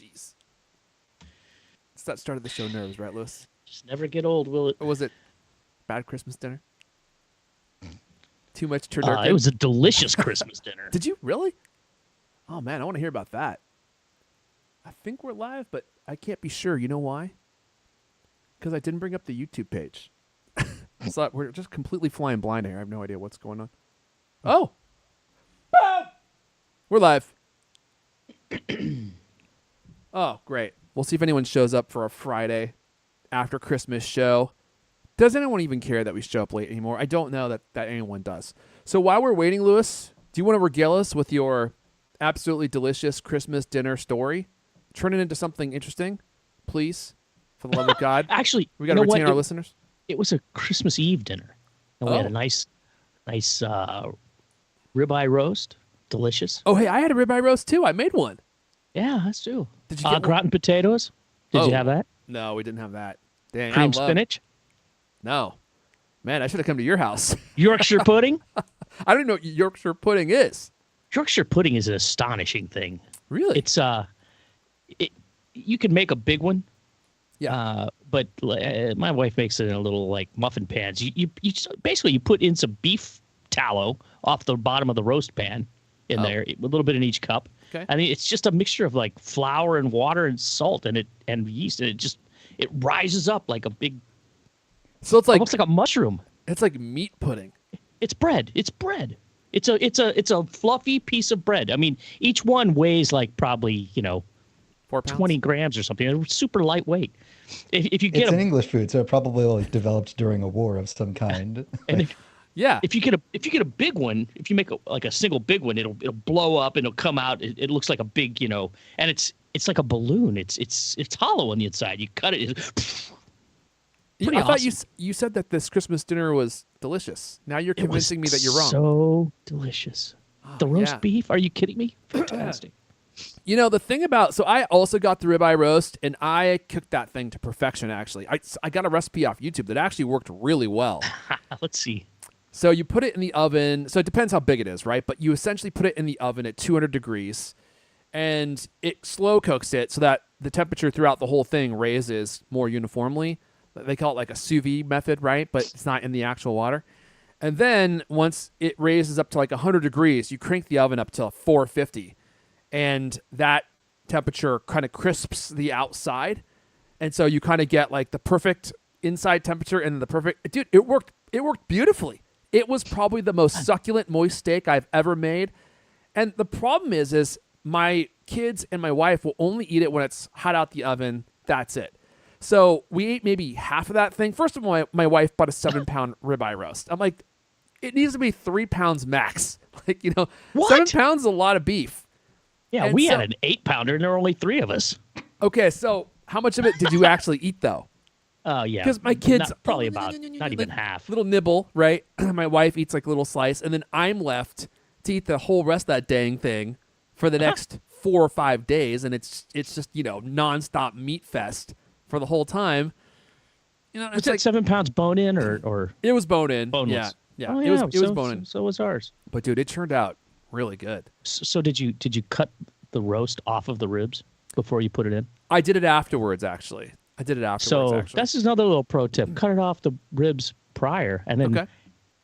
jeez. It's that started the show nerves, right, Lewis? Just never get old, will it? Or was it bad Christmas dinner? Too much turducken? It was a delicious Christmas dinner. Did you really? Oh, man, I want to hear about that. I think we're live, but I can't be sure. You know why? Because I didn't bring up the YouTube page. So we're just completely flying blind here. I have no idea what's going on. Oh! We're live. Oh, great. We'll see if anyone shows up for a Friday after Christmas show. Does anyone even care that we show up late anymore? I don't know that anyone does. So while we're waiting, Lewis, do you want to regale us with your absolutely delicious Christmas dinner story? Turn it into something interesting, please, for the love of God. Actually, we got to retain our listeners. It was a Christmas Eve dinner. And we had a nice ribeye roast. Delicious. Oh, hey, I had a ribeye roast too. I made one. Yeah, that's true. Did you get gratin potatoes? Did you have that? No, we didn't have that. Dang, Cream spinach? No. Man, I should have come to your house. Yorkshire pudding? I don't even know what Yorkshire pudding is. Yorkshire pudding is an astonishing thing. Really? It's you can make a big one. Yeah. But my wife makes it in a little like muffin pans. You basically you put in some beef tallow off the bottom of the roast pan in there, a little bit in each cup. Okay. I mean, it's just a mixture of like flour and water and salt and yeast, and it rises up like a big. So it's like almost like a mushroom. It's like meat pudding. It's bread. It's bread. It's a fluffy piece of bread. I mean, each one weighs like probably 4 pounds? 20 grams or something. It's super lightweight. If you get it's an English food, so it probably like developed during a war of some kind. And if you get a big one, if you make a single big one, it'll blow up and it'll come out. It looks like a big, and it's like a balloon. It's hollow on the inside. You cut it. I thought you said that this Christmas dinner was delicious. Now you're convincing me that you're wrong. So delicious. The roast beef? Are you kidding me? Fantastic. The thing about, so I also got the ribeye roast, and I cooked that thing to perfection, actually. I got a recipe off YouTube that actually worked really well. Let's see. So you put it in the oven. So it depends how big it is, right? But you essentially put it in the oven at 200 degrees, and it slow cooks it so that the temperature throughout the whole thing raises more uniformly. They call it like a sous vide method, right? But it's not in the actual water. And then once it raises up to like 100 degrees, you crank the oven up to 450. And that temperature kind of crisps the outside. And so you kind of get like the perfect inside temperature and the perfect... Dude, it worked beautifully. It was probably the most succulent, moist steak I've ever made. And the problem is my kids and my wife will only eat it when it's hot out the oven. That's it. So we ate maybe half of that thing. First of all, my wife bought a 7-pound ribeye roast. I'm like, it needs to be 3 pounds max. Like, What? 7 pounds is a lot of beef. Yeah, And we had an 8-pounder, and there were only 3 of us. Okay, so how much of it did you actually eat, though? Oh, yeah. Because my kids... probably about not even half. Little nibble, right? My wife eats like a little slice, and then I'm left to eat the whole rest of that dang thing for the next 4 or 5 days, and it's just, nonstop meat fest for the whole time. Was it's that like 7 pounds bone in or it was bone in. boneless? Yeah. Oh, It was bone in. So was ours. But dude, it turned out really good. So did you cut the roast off of the ribs before you put it in? I did it afterwards, actually. So that's another little pro tip. Cut it off the ribs prior and then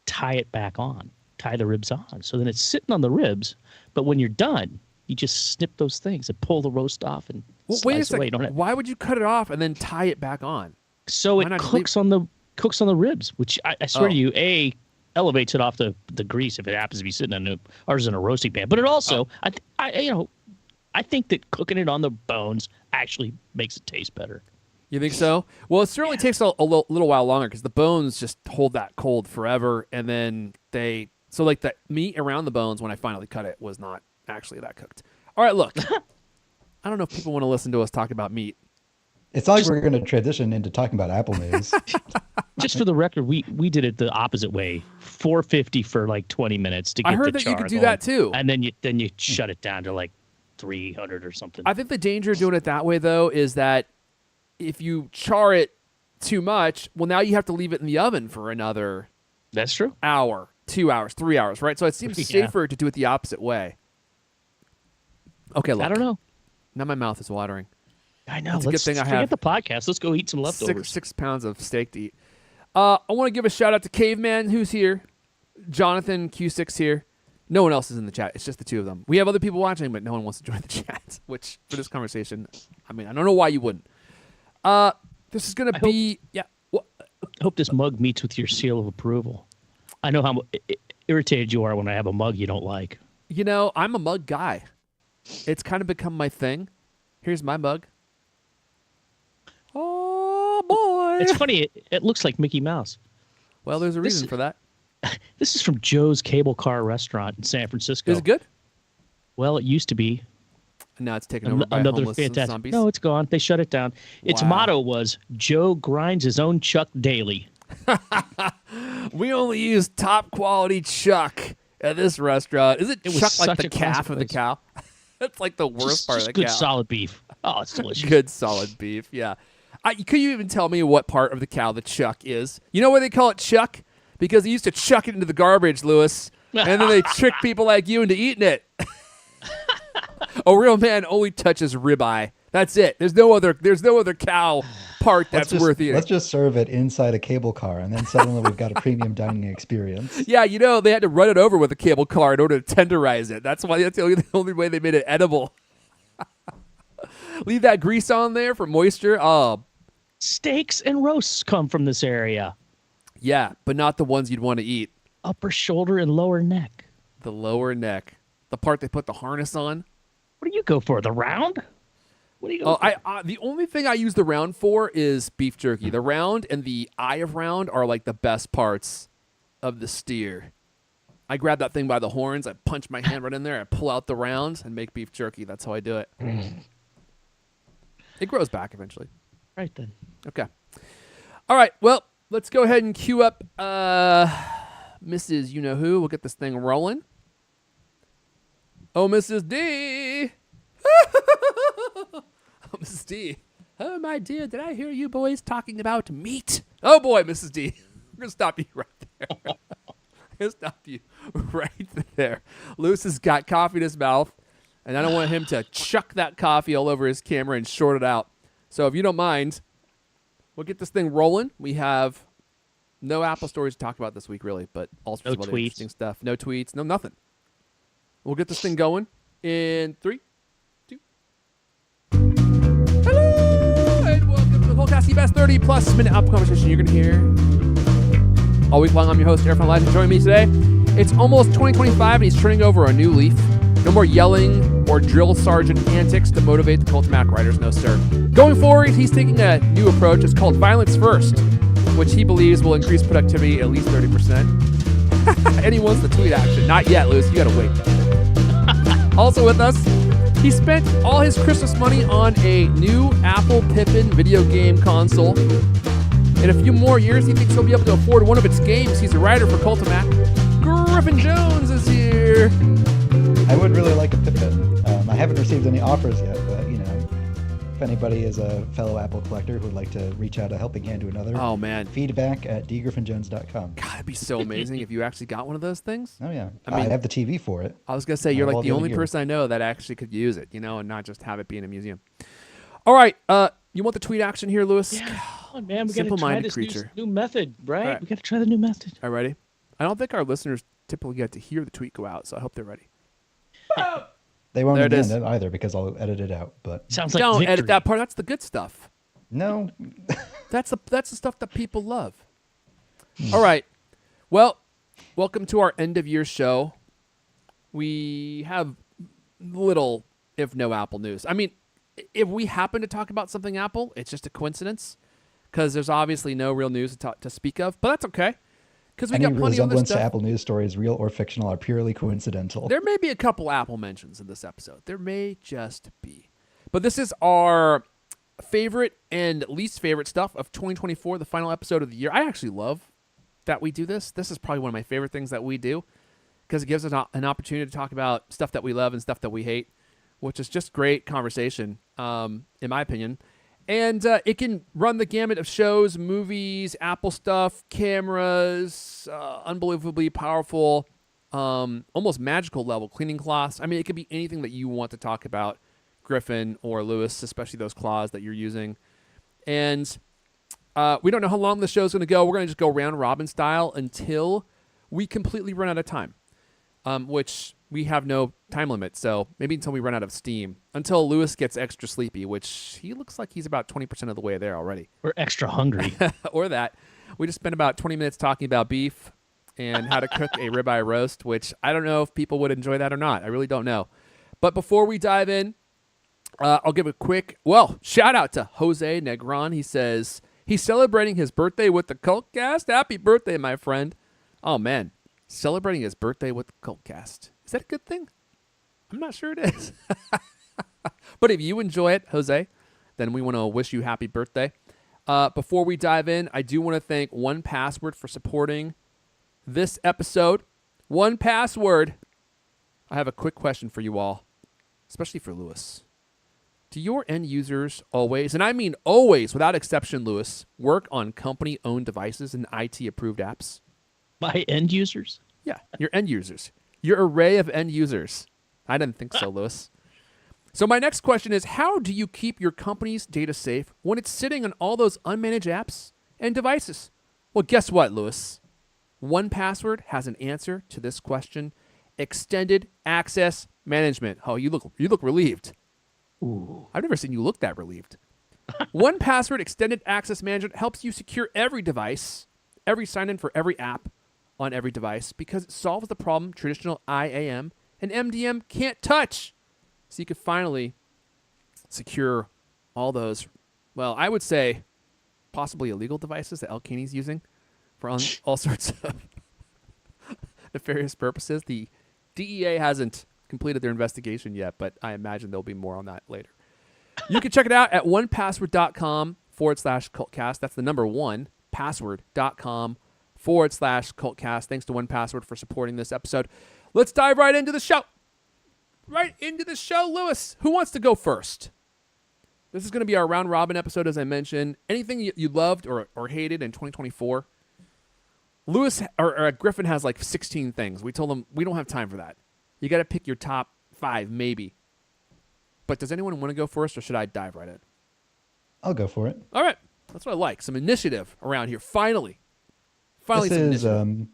tie it back on. Tie the ribs on. So then it's sitting on the ribs, but when you're done, you just snip those things and pull the roast off and wait a slice away. second. Why would you cut it off and then tie it back on? So it cooks on the ribs, which I swear to you, elevates it off the grease if it happens to be sitting on ours in a roasting pan. But it also, I think that cooking it on the bones actually makes it taste better. You think so? Well, it certainly takes a little while longer because the bones just hold that cold forever, and then so like the meat around the bones when I finally cut it was not actually that cooked. All right, look, I don't know if people want to listen to us talk about meat. It's not like we're going to transition into talking about apple news. Just for the record, we did it the opposite way. 450 for like 20 minutes to get the char I heard that you could do going. that too. And then you shut it down to like 300 or something. I think the danger of doing it that way, though, is that if you char it too much, well, now you have to leave it in the oven for another That's true. hour, 2 hours, 3 hours, right? So it seems safer to do it the opposite way. Okay, look. I don't know. Now my mouth is watering. I know. It's a good thing I forget have the podcast. Let's go eat some leftovers. 6 pounds of steak to eat. I want to give a shout out to Caveman, who's here. Jonathan Q6 here. No one else is in the chat. It's just the two of them. We have other people watching, but no one wants to join the chat. Which for this conversation, I mean, I don't know why you wouldn't. This is gonna be yeah. I hope this mug meets with your seal of approval. I know how irritated you are when I have a mug you don't like. You know, I'm a mug guy. It's kind of become my thing. Here's my mug. Oh boy! It's funny. It looks like Mickey Mouse. Well, there's a reason for that. This is from Joe's Cable Car Restaurant in San Francisco. Is it good? Well, it used to be. And now it's taken over by Another homeless fantastic. zombies. No, it's gone. They shut it down. Its Wow. motto was Joe grinds his own chuck daily. We only use top quality chuck at this restaurant. Is it was chuck like such the a calf classic of the place. cow? That's like the worst part of the good cow. solid beef. Oh, it's delicious. Good solid beef. Yeah. Could you even tell me what part of the cow the chuck is? You know why they call it chuck? Because they used to chuck it into the garbage, Lewis, and then they trick people like you into eating it. A real man only touches ribeye. That's it. There's no other cow part that's worth eating. Let's just serve it inside a cable car, and then suddenly we've got a premium dining experience. Yeah, you know, they had to run it over with a cable car in order to tenderize it. That's the only way they made it edible. Leave that grease on there for moisture. Oh, Steaks and roasts come from this area. yeah, but not the ones you'd want to eat. Upper shoulder and lower neck. The lower neck. The part they put the harness on. What do you go for? The round? What do you go for? The only thing I use the round for is beef jerky. The round and the eye of round are like the best parts of the steer. I grab that thing by the horns, I punch my hand right in there, I pull out the rounds and make beef jerky. That's how I do it. It grows back eventually. Right then. Okay. All right. Well, let's go ahead and queue up Mrs. You-Know-Who. We'll get this thing rolling. Oh, Mrs. D. Oh, Mrs. D. Oh, my dear, did I hear you boys talking about meat? Oh, boy, Mrs. D. We're going to stop you right there. I'm going to stop you right there. Lewis has got coffee in his mouth, and I don't want him to chuck that coffee all over his camera and short it out. So if you don't mind, we'll get this thing rolling. We have no Apple stories to talk about this week, really, but all sorts of other interesting stuff. No tweets, no nothing. We'll get this thing going in 3, 2. Hello, and welcome to the CultCast, the best 30-plus minute Apple conversation you're going to hear all week long. I'm your host, Eric von Leiden. Joining me today, it's almost 2025, and he's turning over a new leaf. No more yelling or drill sergeant antics to motivate the Cult Mac writers, no sir. Going forward, he's taking a new approach. It's called Violence First, which he believes will increase productivity at least 30%. And he wants the tweet action. Not yet, Lewis. You gotta wait. Also with us, he spent all his Christmas money on a new Apple Pippin video game console. In a few more years, he thinks he'll be able to afford one of its games. He's a writer for Cultimac. Griffin Jones is here. I would really like a Pippin. I haven't received any offers yet, but you know, if anybody is a fellow Apple collector who would like to reach out a helping hand to another, Oh, man. feedback@dgriffinjones.com. God, it'd be so amazing if you actually got one of those things. Oh yeah, I mean- I have the TV for it. I was going to say, you're All like the the other only gear. person I know that actually could use it, you know, and not just have it be in a museum. All right. You want the tweet action here, Lewis? Yeah, come on, man. We got to try Simple-minded this creature. new method, right? Right. We got to try the new method. All right, ready? I don't think our listeners typically get to hear the tweet go out, so I hope they're ready. They won't There it amend is. it either because I'll edit it out. But Sounds like Don't victory. edit that part. That's the good stuff. no, That's the stuff that people love. All right. Well, welcome to our end of year show. We have little, if no, Apple news. I mean, if we happen to talk about something Apple, it's just a coincidence because there's obviously no real news to speak of. But that's okay because we any got plenty of other resemblance to stuff. Apple news stories, real or fictional, are purely coincidental. There may be a couple Apple mentions in this episode. There may just be. But this is our favorite and least favorite stuff of 2024, the final episode of the year. I actually love that we do this. This is probably one of my favorite things that we do because it gives us an opportunity to talk about stuff that we love and stuff that we hate, which is just great conversation, in my opinion. And it can run the gamut of shows, movies, Apple stuff, cameras, unbelievably powerful, almost magical level cleaning cloths. I mean, it could be anything that you want to talk about. Griffin or Lewis, especially those claws that you're using. And we don't know how long the show's going to go. We're going to just go round robin style until we completely run out of time, which we have no time limit. So maybe until we run out of steam, until Lewis gets extra sleepy, which he looks like he's about 20% of the way there already. We're extra hungry. Or that. We just spent about 20 minutes talking about beef and how to cook a ribeye roast, which I don't know if people would enjoy that or not. I really don't know. But before we dive in, I'll give a quick, shout out to Jose Negron. He says he's celebrating his birthday with the CultCast. Happy birthday, my friend. Oh, man. Celebrating his birthday with the CultCast. Is that a good thing? I'm not sure it is. But if you enjoy it, Jose, then we want to wish you happy birthday. Before we dive in, I do want to thank 1Password for supporting this episode. 1Password. I have a quick question for you all, especially for Lewis. Do your end users always, and I mean always, without exception, Lewis, work on company-owned devices and IT-approved apps? By end users? Yeah, your end users. Your array of end users. I didn't think so, Lewis. So my next question is, how do you keep your company's data safe when it's sitting on all those unmanaged apps and devices? Well, guess what, Lewis? 1Password has an answer to this question. Extended access management. Oh, you look relieved. Ooh. I've never seen you look that relieved. 1Password Extended Access Management helps you secure every device, every sign-in for every app on every device, because it solves the problem traditional IAM and MDM can't touch. So you can finally secure all those, I would say possibly illegal devices that El Caney's using for all sorts of nefarious purposes. The DEA hasn't completed their investigation yet, but I imagine there'll be more on that later. You can check it out at 1password.com/cultcast. That's the number 1, password.com/cultcast. Thanks to 1Password for supporting this episode. Let's dive right into the show. Lewis. Who wants to go first? This is going to be our round robin episode, as I mentioned. Anything you loved or hated in 2024? Lewis or Griffin has like 16 things. We told him we don't have time for that. You got to pick your top 5, maybe. But does anyone want to go first, or should I dive right in? I'll go for it. All right. That's what I like. Some initiative around here. Finally, some initiative.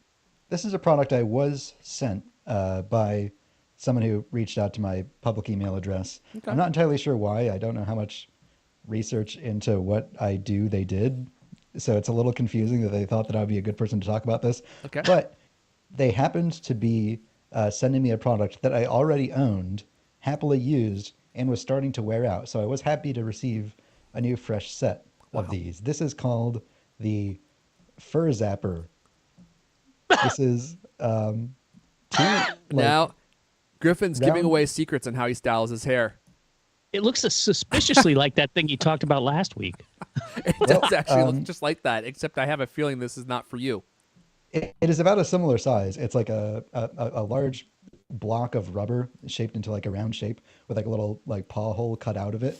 This is a product I was sent by someone who reached out to my public email address. Okay. I'm not entirely sure why. I don't know how much research into what I do they did. So it's a little confusing that they thought that I'd be a good person to talk about this. Okay. But they happened to be sending me a product that I already owned, happily used, and was starting to wear out. So I was happy to receive a new fresh set of these. This is called the Fur Zapper. This is now Griffin's giving away secrets on how he styles his hair. It looks suspiciously like that thing you talked about last week. It does actually look just like that, except I have a feeling this is not for you. It is about a similar size. It's like a large block of rubber shaped into like a round shape with like a little like paw hole cut out of it.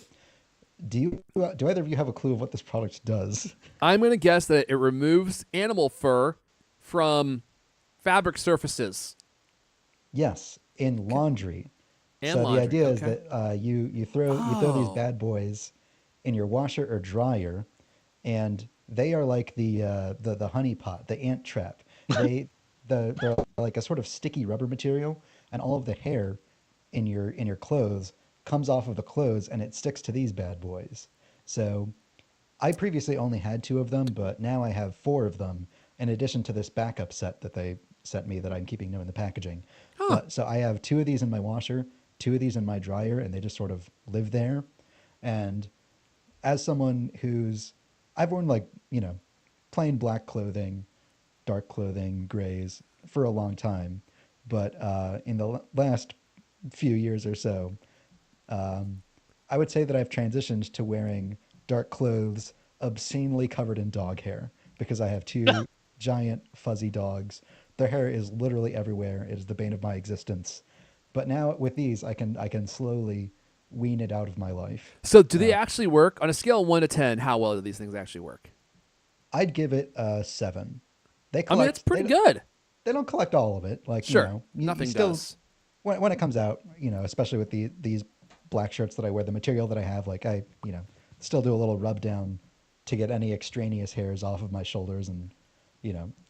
Do either of you have a clue of what this product does? I'm going to guess that it removes animal fur from fabric surfaces. Yes, in laundry. And so laundry. The idea is that you throw these bad boys in your washer or dryer, and they are like the honey pot, the ant trap. They're like a sort of sticky rubber material, and all of the hair in your clothes comes off of the clothes, and it sticks to these bad boys. So I previously only had 2 of them, but now I have 4 of them, in addition to this backup set that they sent me that I'm keeping in the packaging. So I have 2 of these in my washer, 2 of these in my dryer, and they just sort of live there. And as someone I've worn plain black clothing, dark clothing, grays for a long time, but in the last few years or so, I would say that I've transitioned to wearing dark clothes obscenely covered in dog hair, because I have 2 giant fuzzy dogs. Their hair is literally everywhere. It is the bane of my existence. But now with these, I can slowly wean it out of my life. So do they actually work? On a scale of 1 to 10, how well do these things actually work? I'd give it a 7. It's pretty good. They don't collect all of it. Sure, nothing does. When it comes out, especially with these black shirts that I wear, the material that I have, like I, still do a little rub down to get any extraneous hairs off of my shoulders and,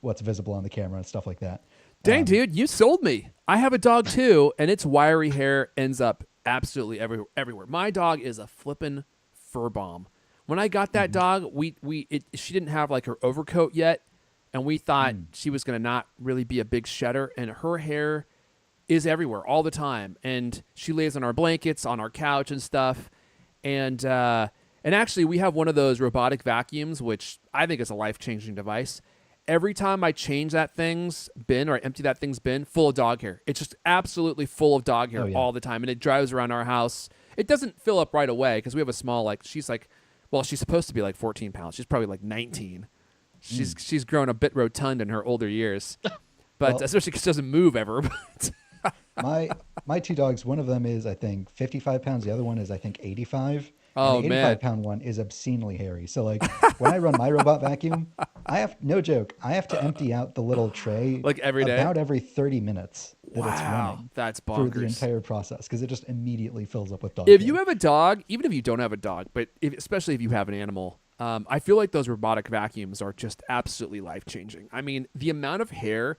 what's visible on the camera and stuff like that. Dang, dude, you sold me. I have a dog too, and its wiry hair ends up absolutely everywhere. My dog is a flippin' fur bomb. When I got that dog, she didn't have like her overcoat yet, and we thought she was gonna not really be a big shedder, and her hair is everywhere all the time, and she lays on our blankets, on our couch and stuff, and actually we have one of those robotic vacuums, which I think is a life-changing device. Every time I change that thing's bin or I empty that thing's bin, full of dog hair. It's just absolutely full of dog hair all the time, and it drives around our house. It doesn't fill up right away because we have a small, she's supposed to be like 14 pounds. She's probably like 19. She's grown a bit rotund in her older years, but especially because she doesn't move ever. My two dogs, one of them is I think 55 pounds. The other one is I think 85. Oh, and the 85-pound one is obscenely hairy. So like when I run my robot vacuum, I have to empty out the little tray like every day, about every 30 minutes that it's running. That's bonkers. Through the entire process because it just immediately fills up with dog If hair. you have a dog, even if you don't have a dog, but especially if you have an animal, I feel like those robotic vacuums are just absolutely life-changing. I mean, the amount of hair,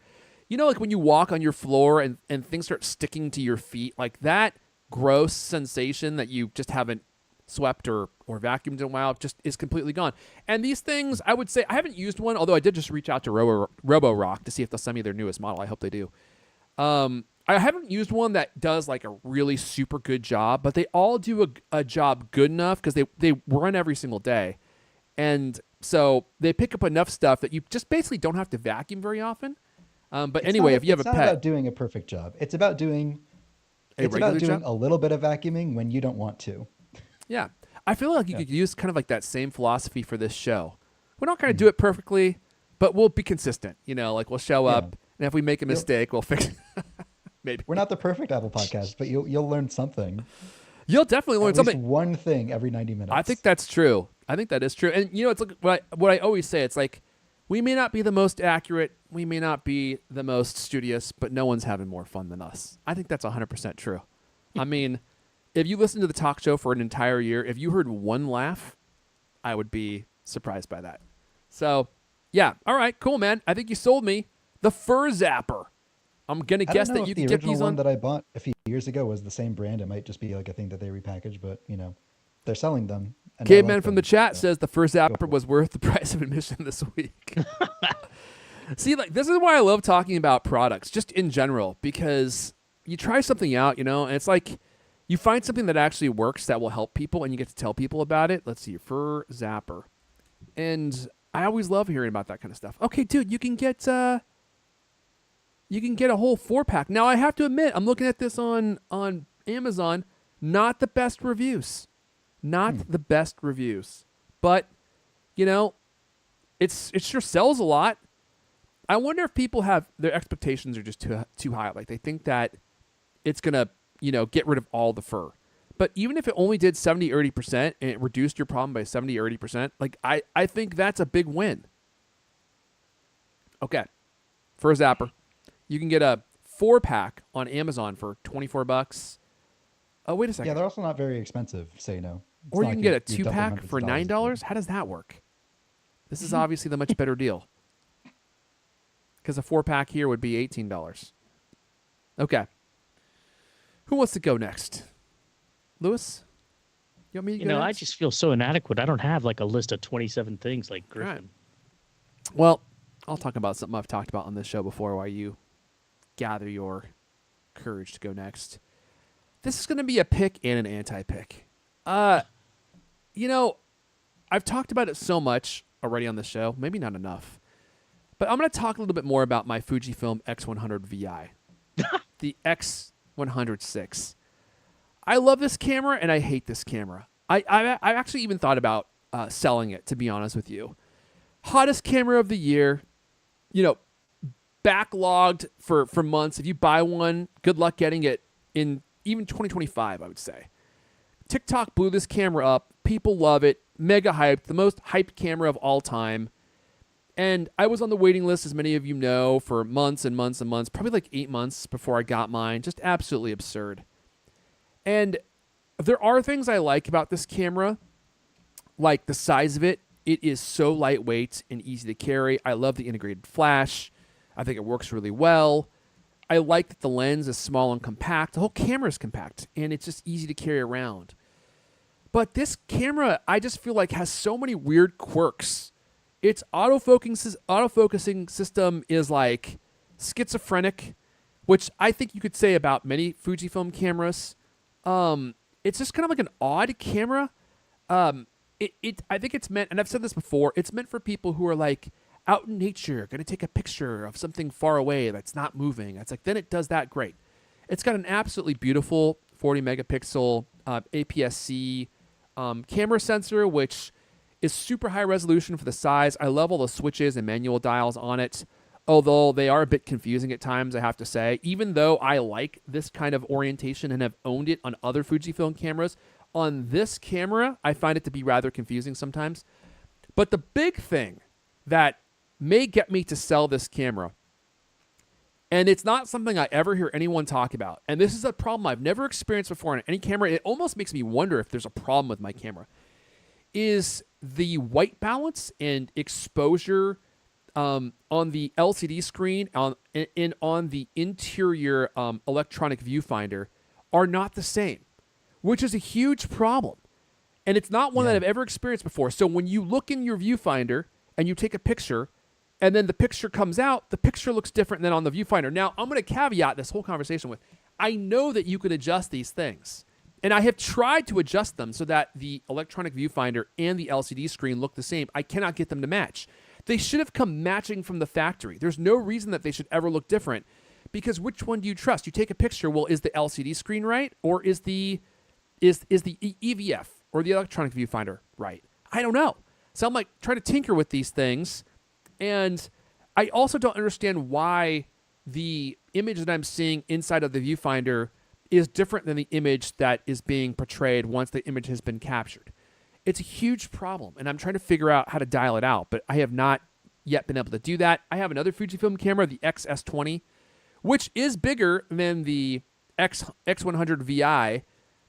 like when you walk on your floor and things start sticking to your feet, like that gross sensation that you just haven't swept or vacuumed in a while just is completely gone. And these things, I would say, I haven't used one, although I did just reach out to Roborock to see if they'll send me their newest model. I hope they do. I haven't used one that does like a really super good job, but they all do a job good enough because they run every single day. And so they pick up enough stuff that you just basically don't have to vacuum very often. But anyway, if you have a pet, it's not about doing a perfect job. It's about doing a little bit of vacuuming when you don't want to. Yeah. I feel like you could use kind of like that same philosophy for this show. We're not going to do it perfectly, but we'll be consistent. Like we'll show up, and if we make a mistake, we'll fix it. Maybe. We're not the perfect Apple podcast, but you'll learn something. You'll definitely learn something. One thing every 90 minutes. I think that's true. I think that is true. And it's like what I always say. It's like we may not be the most accurate, we may not be the most studious, but no one's having more fun than us. I think that's 100% true. I mean, if you listen to the talk show for an entire year, if you heard one laugh, I would be surprised by that. So, yeah. All right, cool, man. I think you sold me. The Fur Zapper. I'm going to guess that you can get these on. The original one that I bought a few years ago was the same brand. It might just be like a thing that they repackaged, but, they're selling them. Caveman from the chat says the Fur Zapper was worth the price of admission this week. See, this is why I love talking about products, just in general, because you try something out, and it's like, you find something that actually works that will help people, and you get to tell people about it. Let's see, Fur Zapper. And I always love hearing about that kind of stuff. Okay, dude, you can get a whole 4-pack. Now, I have to admit, I'm looking at this on Amazon. Not the best reviews. Not the best reviews. But, it sure sells a lot. I wonder if people have their expectations are just too high. Like, they think that it's going to get rid of all the fur. But even if it only did 70 or 80% and it reduced your problem by 70 or 80%, I think that's a big win. Okay. Fur Zapper. You can get a 4-pack on Amazon for $24. Oh, wait a second. Yeah, they're also not very expensive, so Or you can get a 2-pack for $9. How does that work? This is obviously the much better deal. Because a 4-pack here would be $18. Okay. Who wants to go next? Lewis? You want me to go next? I just feel so inadequate. I don't have like a list of 27 things like Griffin. Right. Well, I'll talk about something I've talked about on this show before while you gather your courage to go next. This is going to be a pick and an anti-pick. I've talked about it so much already on the show, maybe not enough. But I'm going to talk a little bit more about my Fujifilm X100 VI. The X100 I love this camera and I hate this camera. I actually even thought about selling it, to be honest with you. Hottest camera of the year, backlogged for months. If you buy one, good luck getting it in even 2025, I would say. TikTok blew this camera up. People love it. Mega hyped. The most hyped camera of all time. And I was on the waiting list, as many of you know, for months and months and months, probably like 8 months before I got mine. Just absolutely absurd. And there are things I like about this camera, like the size of it. It is so lightweight and easy to carry. I love the integrated flash. I think it works really well. I like that the lens is small and compact. The whole camera is compact, and it's just easy to carry around. But this camera, I just feel like, has so many weird quirks. Its autofocusing system is like schizophrenic, which I think you could say about many Fujifilm cameras. It's just kind of like an odd camera. I think it's meant, and I've said this before, it's meant for people who are like out in nature, going to take a picture of something far away that's not moving. It's like, then it does that great. It's got an absolutely beautiful 40 megapixel APS-C camera sensor, which is super high resolution for the size. I love all the switches and manual dials on it, although they are a bit confusing at times, I have to say. Even though I like this kind of orientation and have owned it on other Fujifilm cameras, on this camera, I find it to be rather confusing sometimes. But the big thing that may get me to sell this camera, and it's not something I ever hear anyone talk about, and this is a problem I've never experienced before on any camera, it almost makes me wonder if there's a problem with my camera, is the white balance and exposure on the LCD screen on the interior electronic viewfinder are not the same, which is a huge problem. And it's not one that I've ever experienced before. So when you look in your viewfinder and you take a picture, and then the picture comes out, the picture looks different than on the viewfinder. Now, I'm going to caveat this whole conversation with, I know that you can adjust these things. And I have tried to adjust them so that the electronic viewfinder and the LCD screen look the same. I cannot get them to match. They should have come matching from the factory. There's no reason that they should ever look different, because which one do you trust? You take a picture, well, is the LCD screen right, or is the EVF or the electronic viewfinder right? I don't know. So I'm like trying to tinker with these things, and I also don't understand why the image that I'm seeing inside of the viewfinder is different than the image that is being portrayed once the image has been captured. It's a huge problem, and I'm trying to figure out how to dial it out, but I have not yet been able to do that. I have another Fujifilm camera, the XS20, which is bigger than the X100 VI,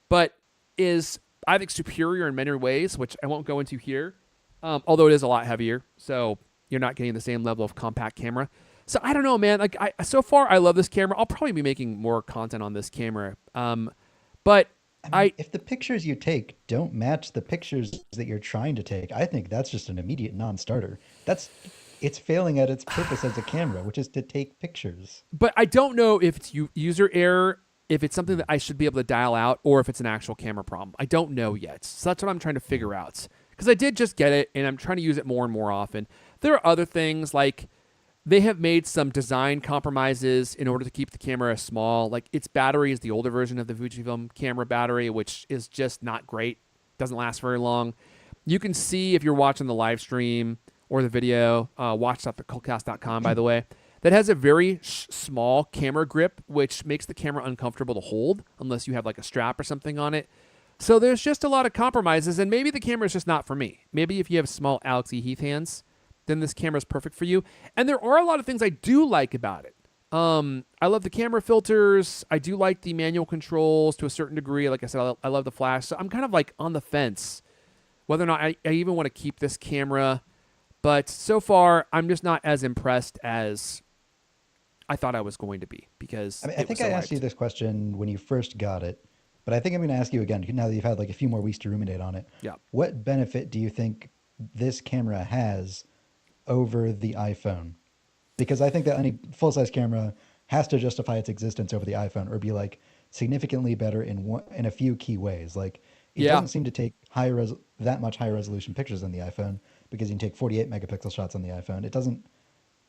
but is, I think, superior in many ways, which I won't go into here, although it is a lot heavier, so you're not getting the same level of compact camera. So I don't know, man. Like, so far, I love this camera. I'll probably be making more content on this camera. But I mean, if the pictures you take don't match the pictures that you're trying to take, I think that's just an immediate non-starter. It's failing at its purpose as a camera, which is to take pictures. But I don't know if it's user error, if it's something that I should be able to dial out, or if it's an actual camera problem. I don't know yet. So that's what I'm trying to figure out. Because I did just get it, and I'm trying to use it more and more often. There are other things, like they have made some design compromises in order to keep the camera small. Like, its battery is the older version of the Fujifilm camera battery, which is just not great. Doesn't last very long. You can see if you're watching the live stream or the video, watch.thecultcast.com, by the way, that has a very small camera grip, which makes the camera uncomfortable to hold unless you have like a strap or something on it. So there's just a lot of compromises, and maybe the camera is just not for me. Maybe if you have small Alex E. Heath hands, then this camera is perfect for you. And there are a lot of things I do like about it. I love the camera filters. I do like the manual controls to a certain degree. Like I said, I love the flash. So I'm kind of like on the fence whether or not I even want to keep this camera. But so far, I'm just not as impressed as I thought I was going to be, because I think I asked you this question when you first got it, but I think I'm going to ask you again now that you've had like a few more weeks to ruminate on it. Yeah. What benefit do you think this camera has over the iPhone? Because I think that any full-size camera has to justify its existence over the iPhone, or be like significantly better in a few key ways. Like, it doesn't seem to take that much higher resolution pictures than the iPhone, because you can take 48 megapixel shots on the iPhone. It doesn't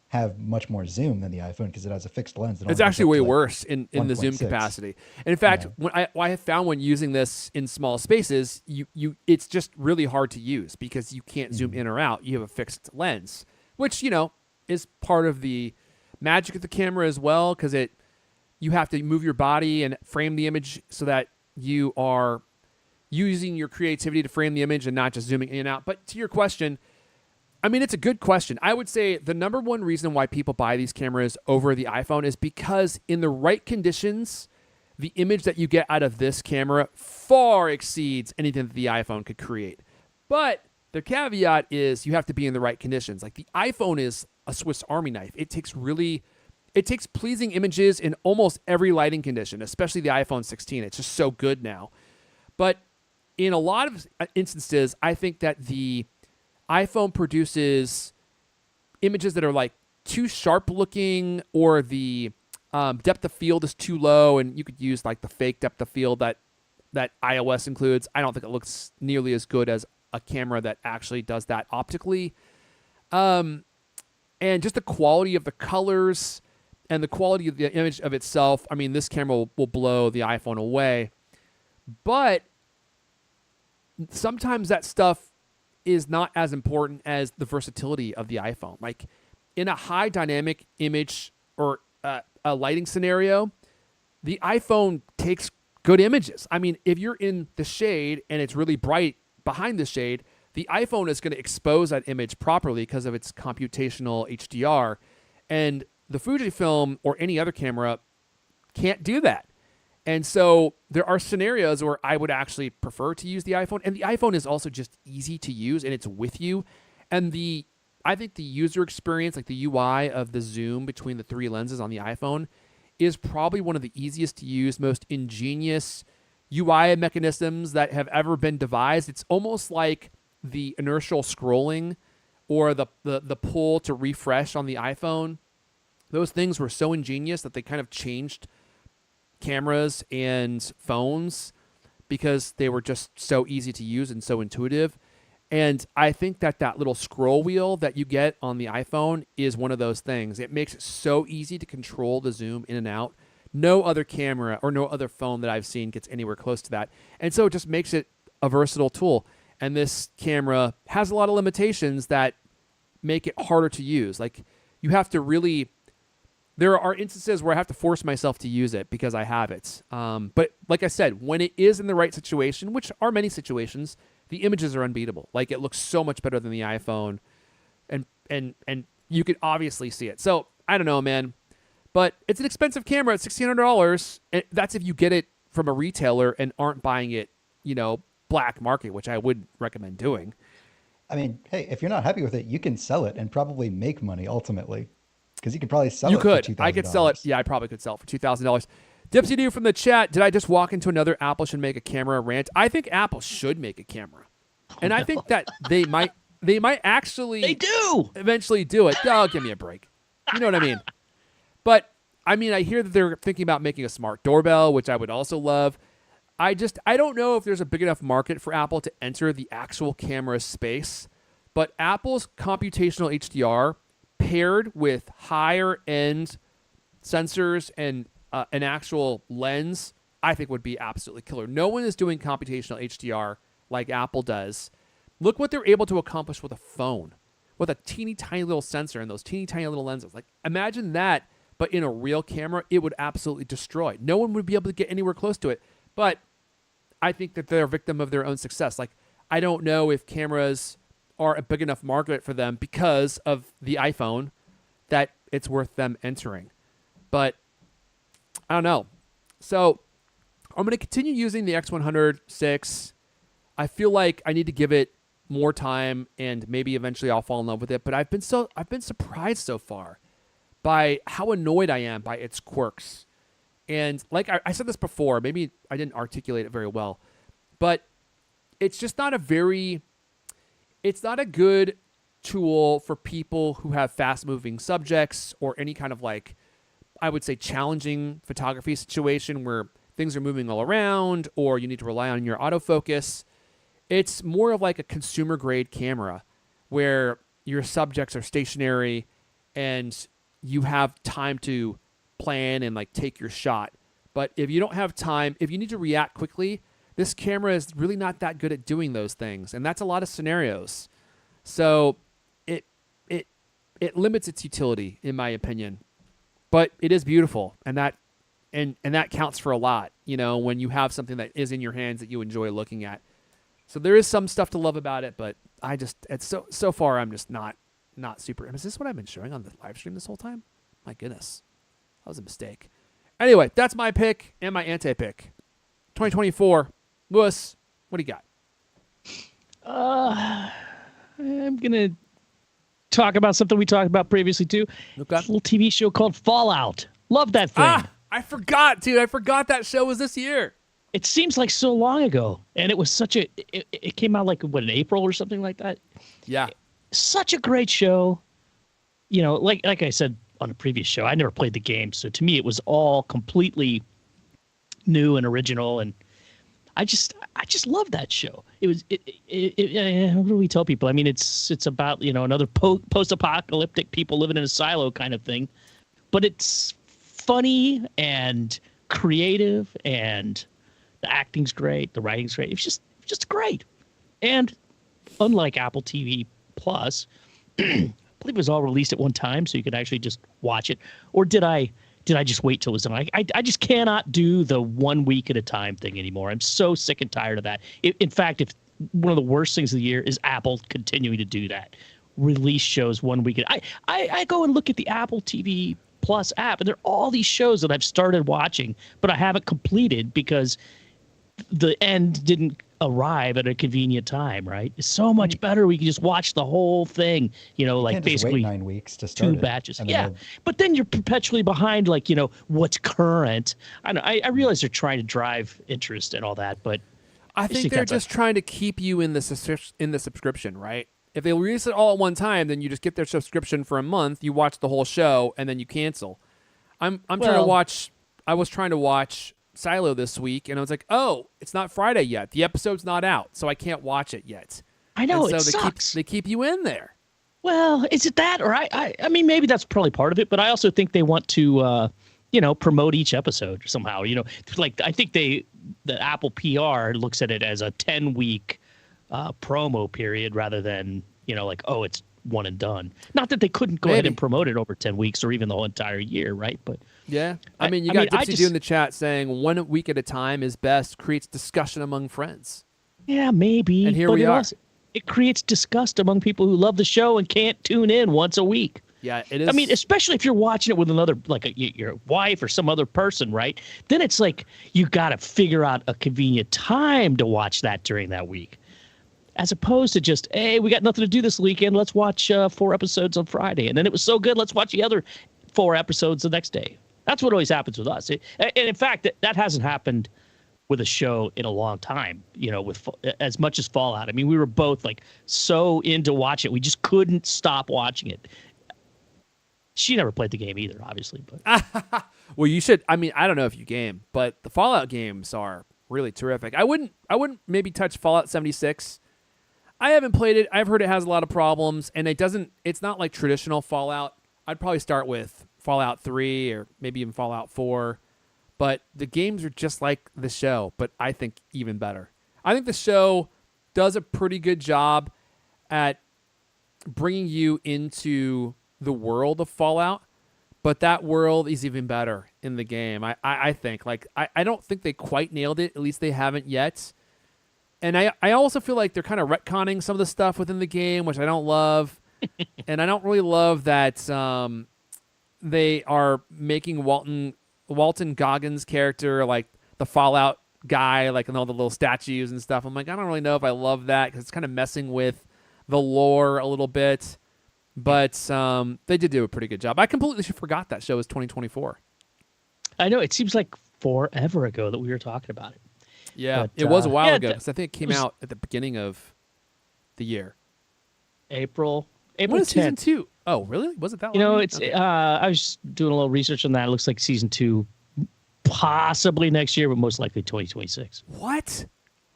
have much more zoom than the iPhone because it has a fixed lens. It's actually way worse in the zoom 1.6. capacity. And in fact, when I have found when using this in small spaces, it's just really hard to use because you can't zoom in or out. You have a fixed lens, which, is part of the magic of the camera as well, because you have to move your body and frame the image so that you are using your creativity to frame the image and not just zooming in and out. But to your question, I mean, it's a good question. I would say the number one reason why people buy these cameras over the iPhone is because in the right conditions, the image that you get out of this camera far exceeds anything that the iPhone could create. But the caveat is you have to be in the right conditions. Like the iPhone is a Swiss Army knife. It takes pleasing images in almost every lighting condition, especially the iPhone 16. It's just so good now. But in a lot of instances, I think that the iPhone produces images that are like too sharp looking, or the depth of field is too low, and you could use like the fake depth of field that iOS includes. I don't think it looks nearly as good as a camera that actually does that optically. And just the quality of the colors and the quality of the image of itself. I mean, this camera will blow the iPhone away. But sometimes that stuff is not as important as the versatility of the iPhone. Like in a high dynamic image or a lighting scenario, the iPhone takes good images. I mean, if you're in the shade and it's really bright behind the shade, the iPhone is going to expose that image properly because of its computational HDR. And the Fujifilm or any other camera can't do that. And so there are scenarios where I would actually prefer to use the iPhone. And the iPhone is also just easy to use, and it's with you. And I think the user experience, like the UI of the zoom between the three lenses on the iPhone, is probably one of the easiest to use, most ingenious UI mechanisms that have ever been devised. It's almost like the inertial scrolling or the pull to refresh on the iPhone. Those things were so ingenious that they kind of changed cameras and phones because they were just so easy to use and so intuitive. And I think that little scroll wheel that you get on the iPhone is one of those things. It makes it so easy to control the zoom in and out. No other camera or no other phone that I've seen gets anywhere close to that. And so it just makes it a versatile tool. And this camera has a lot of limitations that make it harder to use. Like you have to really... There are instances where I have to force myself to use it because I have it. But like I said, when it is in the right situation, which are many situations, the images are unbeatable. Like it looks so much better than the iPhone, and you could obviously see it. So I don't know, man, but it's an expensive camera at $1,600. And that's if you get it from a retailer and aren't buying it, black market, which I wouldn't recommend doing. I mean, hey, if you're not happy with it, you can sell it and probably make money ultimately. Because you could probably sell You it could. for $2,000. I could sell it. Yeah, I probably could sell it for $2,000. Dipsy Doo from the chat. Did I just walk into another Apple should make a camera rant? I think Apple should make a camera. And I think that they might actually They do eventually do it. Oh, give me a break. You know what I mean? But I mean, I hear that they're thinking about making a smart doorbell, which I would also love. I don't know if there's a big enough market for Apple to enter the actual camera space, but Apple's computational HDR paired with higher end sensors and an actual lens, I think would be absolutely killer. No one is doing computational HDR like Apple does. Look what they're able to accomplish with a phone, with a teeny tiny little sensor and those teeny tiny little lenses. Like imagine that, but in a real camera, it would absolutely destroy. No one would be able to get anywhere close to it. But I think that they're a victim of their own success. Like I don't know if cameras are a big enough market for them because of the iPhone that it's worth them entering. But I don't know. So I'm going to continue using the X100 I feel like I need to give it more time and maybe eventually I'll fall in love with it. But I've been surprised so far by how annoyed I am by its quirks. And like I said this before, maybe I didn't articulate it very well, but it's just not it's not a good tool for people who have fast-moving subjects or any kind of like, I would say, challenging photography situation where things are moving all around or you need to rely on your autofocus. It's more of like a consumer-grade camera where your subjects are stationary and you have time to plan and like take your shot. But if you don't have time, if you need to react quickly, this camera is really not that good at doing those things. And that's a lot of scenarios. So it limits its utility, in my opinion. But it is beautiful, and that counts for a lot, when you have something that is in your hands that you enjoy looking at. So there is some stuff to love about it, but it's so far I'm just not super. Is this what I've been showing on the live stream this whole time? My goodness. That was a mistake. Anyway, that's my pick and my anti-pick. 2024. Lewis, what do you got? I'm gonna talk about something we talked about previously too. Okay. A little TV show called Fallout. Love that thing. I forgot, dude. I forgot that show was this year. It seems like so long ago, and it was such a. It came out like in April or something like that. Yeah. Such a great show. You know, like I said on a previous show, I never played the game, so to me it was all completely new and original, and I just love that show. It was what do we tell people? I mean, it's about, you know, another post-apocalyptic people living in a silo kind of thing, but it's funny and creative, and the acting's great, the writing's great. It's just great. And unlike Apple TV Plus, I believe it was all released at one time, so you could actually just watch it. Or did I just wait till it was done? I just cannot do the 1 week at a time thing anymore. I'm so sick and tired of that. In fact, if one of the worst things of the year is Apple continuing to do that, release shows 1 week. I go and look at the Apple TV Plus app, and there are all these shows that I've started watching, but I haven't completed because the end didn't arrive at a convenient time, right? It's so much better. We can just watch the whole thing, you know, like basically 9 weeks to start 2 batches. Yeah. But then you're perpetually behind, like, you know, what's current. I realize they're trying to drive interest and all that, but I think they're just trying to keep you in the subscription, right? If they release it all at one time, then you just get their subscription for a month, you watch the whole show, and then you cancel. I was trying to watch Silo this week, and I was like, oh, it's not Friday yet. The episode's not out, so I can't watch it yet. I know, and it so sucks. They keep you in there. Well, is it that? Or I mean, maybe that's probably part of it, but I also think they want to, you know, promote each episode somehow. You know, like I think the Apple PR looks at it as a 10-week promo period rather than, you know, like, oh, it's one and done. Not that they couldn't go ahead and promote it over 10 weeks or even the whole entire year, right? But yeah, I mean, you got Dipsy Doo in the chat saying 1 week at a time is best, creates discussion among friends. Yeah, maybe. And here we are. It creates disgust among people who love the show and can't tune in once a week. Yeah, it is. I mean, especially if you're watching it with another, like your wife or some other person, right? Then it's like you got to figure out a convenient time to watch that during that week. As opposed to just, hey, we got nothing to do this weekend. Let's watch 4 episodes on Friday. And then it was so good, let's watch the other 4 episodes the next day. That's what always happens with us. And in fact, that hasn't happened with a show in a long time, you know, with as much as Fallout. I mean, we were both like so into watching it. We just couldn't stop watching it. She never played the game either, obviously. But well, you should. I mean, I don't know if you game, but the Fallout games are really terrific. I wouldn't maybe touch Fallout 76. I haven't played it. I've heard it has a lot of problems, and it's not like traditional Fallout. I'd probably start with Fallout 3 or maybe even Fallout 4. But the games are just like the show, but I think even better. I think the show does a pretty good job at bringing you into the world of Fallout, but that world is even better in the game. I think. Like, I don't think they quite nailed it. At least they haven't yet. And I also feel like they're kind of retconning some of the stuff within the game, which I don't love. And I don't really love that they are making Walton Goggins' character like the Fallout guy, like in all the little statues and stuff. I'm like, I don't really know if I love that because it's kind of messing with the lore a little bit. But they did do a pretty good job. I completely forgot that show was 2024. I know. It seems like forever ago that we were talking about it. Yeah, but, it was a while ago because I think it came out at the beginning of the year. April When is 10th. season 2? Oh, really? Was it that long? You know, it's okay. I was doing a little research on that. It looks like season 2 possibly next year, but most likely 2026. What?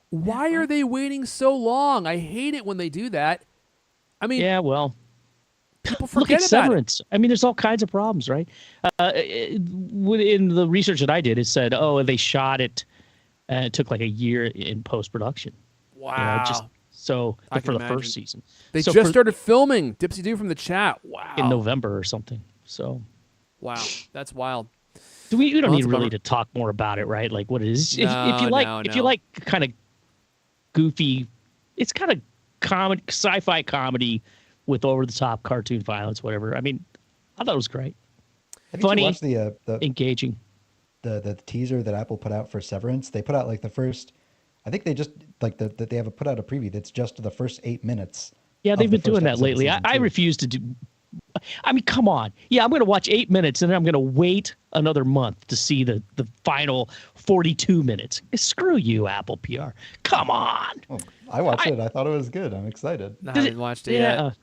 Why are they waiting so long? I hate it when they do that. I mean, yeah, well, people look forget at about Severance. I mean, there's all kinds of problems, right? In the research that I did, it said, oh, they shot it, and it took like a year in post-production. Wow. You know, for the imagine. first season. They just started filming. Dipsy Doo from the chat. Wow. In November or something. So. Wow, that's wild. We don't need really to talk more about it, right? Like what it is. If you like kind of goofy, it's kind of sci-fi comedy with over-the-top cartoon violence, whatever. I mean, I thought it was great. Have Funny, you watched the engaging. the teaser that Apple put out for Severance, they put out like the first. I think they just like that they have put out a preview that's just the first 8 minutes. Yeah, they've of the been doing first that episode of lately. season I 2. refuse to do. I mean, come on. Yeah, I'm going to watch 8 minutes and then I'm going to wait another month to see the final 42 minutes. Screw you, Apple PR. Come on. Well, I watched it. I thought it was good. I'm excited. I haven't watched it yet.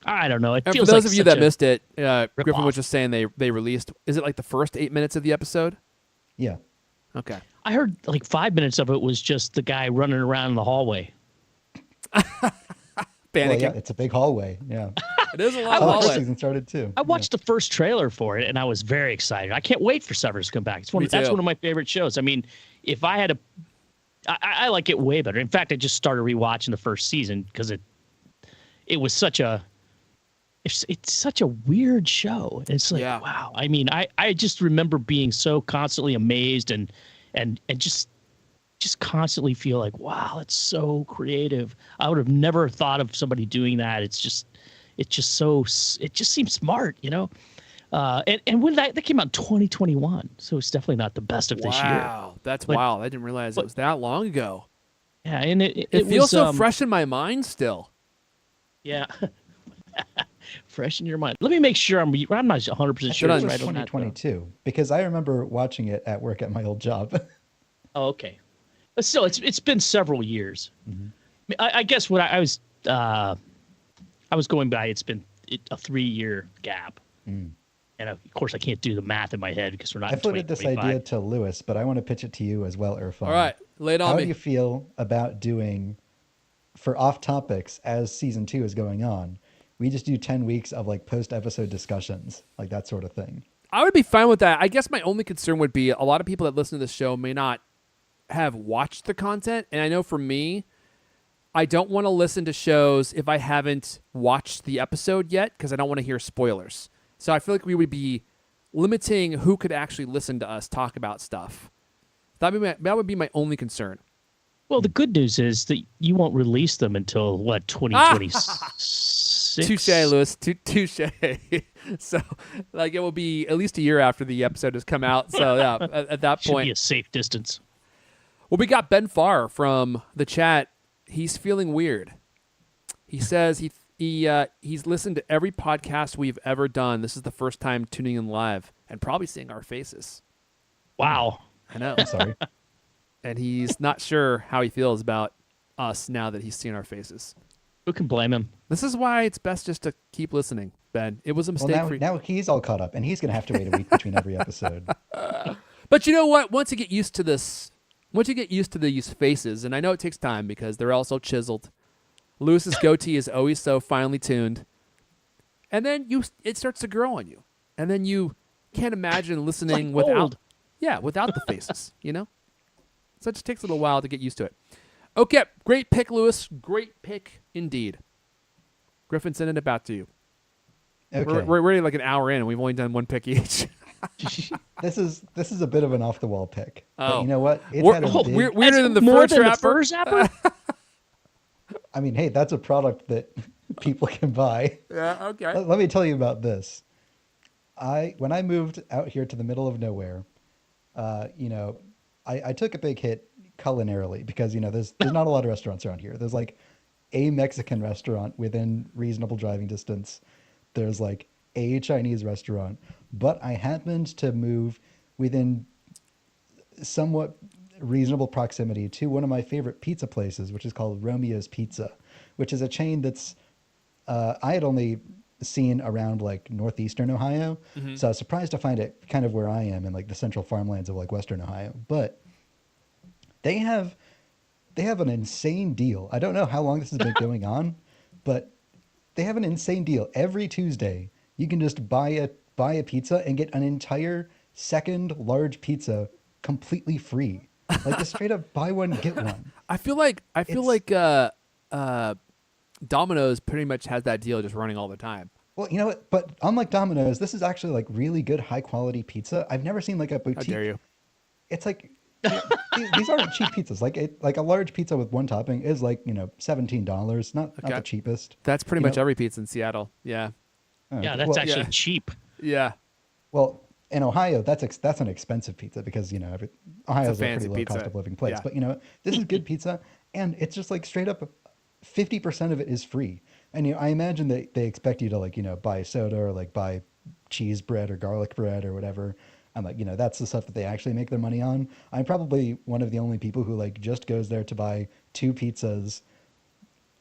I don't know. It And for feels those like of you that such a missed it, Griffin rip-off. was just saying they released. Is it like the first 8 minutes of the episode? Yeah. Okay. I heard like 5 minutes of it was just the guy running around in the hallway. Panicking. Well, yeah, it's a big hallway. Yeah. It is a long How the hallway. first season started too. I watched the first trailer for it and I was very excited. I can't wait for Severance to come back. Me That's too. one of my favorite shows. I mean, if I had I like it way better. In fact, I just started rewatching the first season because it was such a it's such a weird show. It's like, Yeah. wow. I mean, I just remember being so constantly amazed and just constantly feel like, wow, it's so creative. I would have never thought of somebody doing that. It just seems smart, you know? And when that came out in 2021, so it's definitely not the best of this year. Wow, that's wild. I didn't realize it was that long ago. Yeah, and it It feels was, so fresh in my mind still. Yeah. Fresh in your mind. Let me make sure I'm not 100% sure It it's was right on that. 2022 because I remember watching it at work at my old job. Oh, okay. But still, it's been several years. Mm-hmm. I guess what I was going by, it's been a 3-year gap. Mm. And of course, I can't do the math in my head because we're not I in floated this 2025. idea to Lewis, but I want to pitch it to you as well, Irfan. All right, lay it on How me. do you feel about doing, for off topics as season 2 is going on, we just do 10 weeks of like post episode discussions, like that sort of thing. I would be fine with that. I guess my only concern would be a lot of people that listen to this show may not have watched the content. And I know for me, I don't want to listen to shows if I haven't watched the episode yet because I don't want to hear spoilers. So I feel like we would be limiting who could actually listen to us talk about stuff. That would be my only concern. Well, the good news is that you won't release them until, what, 2026? Touche, Lewis. Touche. So, like, it will be at least a year after the episode has come out. So, yeah, at that Should point. be a safe distance. Well, we got Ben Farr from the chat. He's feeling weird. He says he's listened to every podcast we've ever done. This is the first time tuning in live and probably seeing our faces. Wow. I know. I'm sorry. And he's not sure how he feels about us now that he's seen our faces. Who can blame him? This is why it's best just to keep listening, Ben. It was a Well, mistake for you. now he's all caught up, and he's going to have to wait a week between every episode. But you know what? Once you get used to this, once you get used to these faces, and I know it takes time because they're all so chiseled. Lewis's goatee is always so finely tuned. And then it starts to grow on you. And then you can't imagine listening like without gold. without the faces, you know? So it just takes a little while to get used to it. Okay, great pick, Lewis. Great pick indeed. Griffin, sending it back to you. Okay. We're already like an hour in, and we've only done one pick each. This is a bit of an off the wall pick. But Oh. you know what? It's We're- had a oh, big, weirder than the more fur than the trapper. fur zapper? I mean, hey, that's a product that people can buy. Yeah, okay. Let me tell you about this. When I moved out here to the middle of nowhere, I took a big hit culinarily because there's not a lot of restaurants around here. There's like a Mexican restaurant within reasonable driving distance. There's like a Chinese restaurant, but I happened to move within somewhat reasonable proximity to one of my favorite pizza places, which is called Romeo's Pizza, which is a chain that's I had only seen around like northeastern Ohio. Mm-hmm. So I was surprised to find it kind of where I am in like the central farmlands of like western Ohio. But they have an insane deal. I don't know how long this has been going on, but they have an insane deal. Every Tuesday, you can just buy a pizza and get an entire second large pizza completely free. Like just straight up buy one get one. I feel like Domino's pretty much has that deal just running all the time. Well, you know what? But unlike Domino's, this is actually like really good, high quality pizza. I've never seen like a boutique. How dare you? It's like these aren't cheap pizzas. Like a large pizza with one topping is like $17. Not the cheapest. That's pretty much every pizza in Seattle. Yeah. Yeah, that's actually cheap. Yeah. Well, in Ohio, that's an expensive pizza because Ohio's a pretty fancy low cost pizza. of living place. Yeah. But this is good pizza, and it's just like straight up 50% of it is free. And I imagine they expect you to like buy soda or like buy cheese bread or garlic bread or whatever. And like that's the stuff that they actually make their money on. I'm probably one of the only people who like just goes there to buy two pizzas,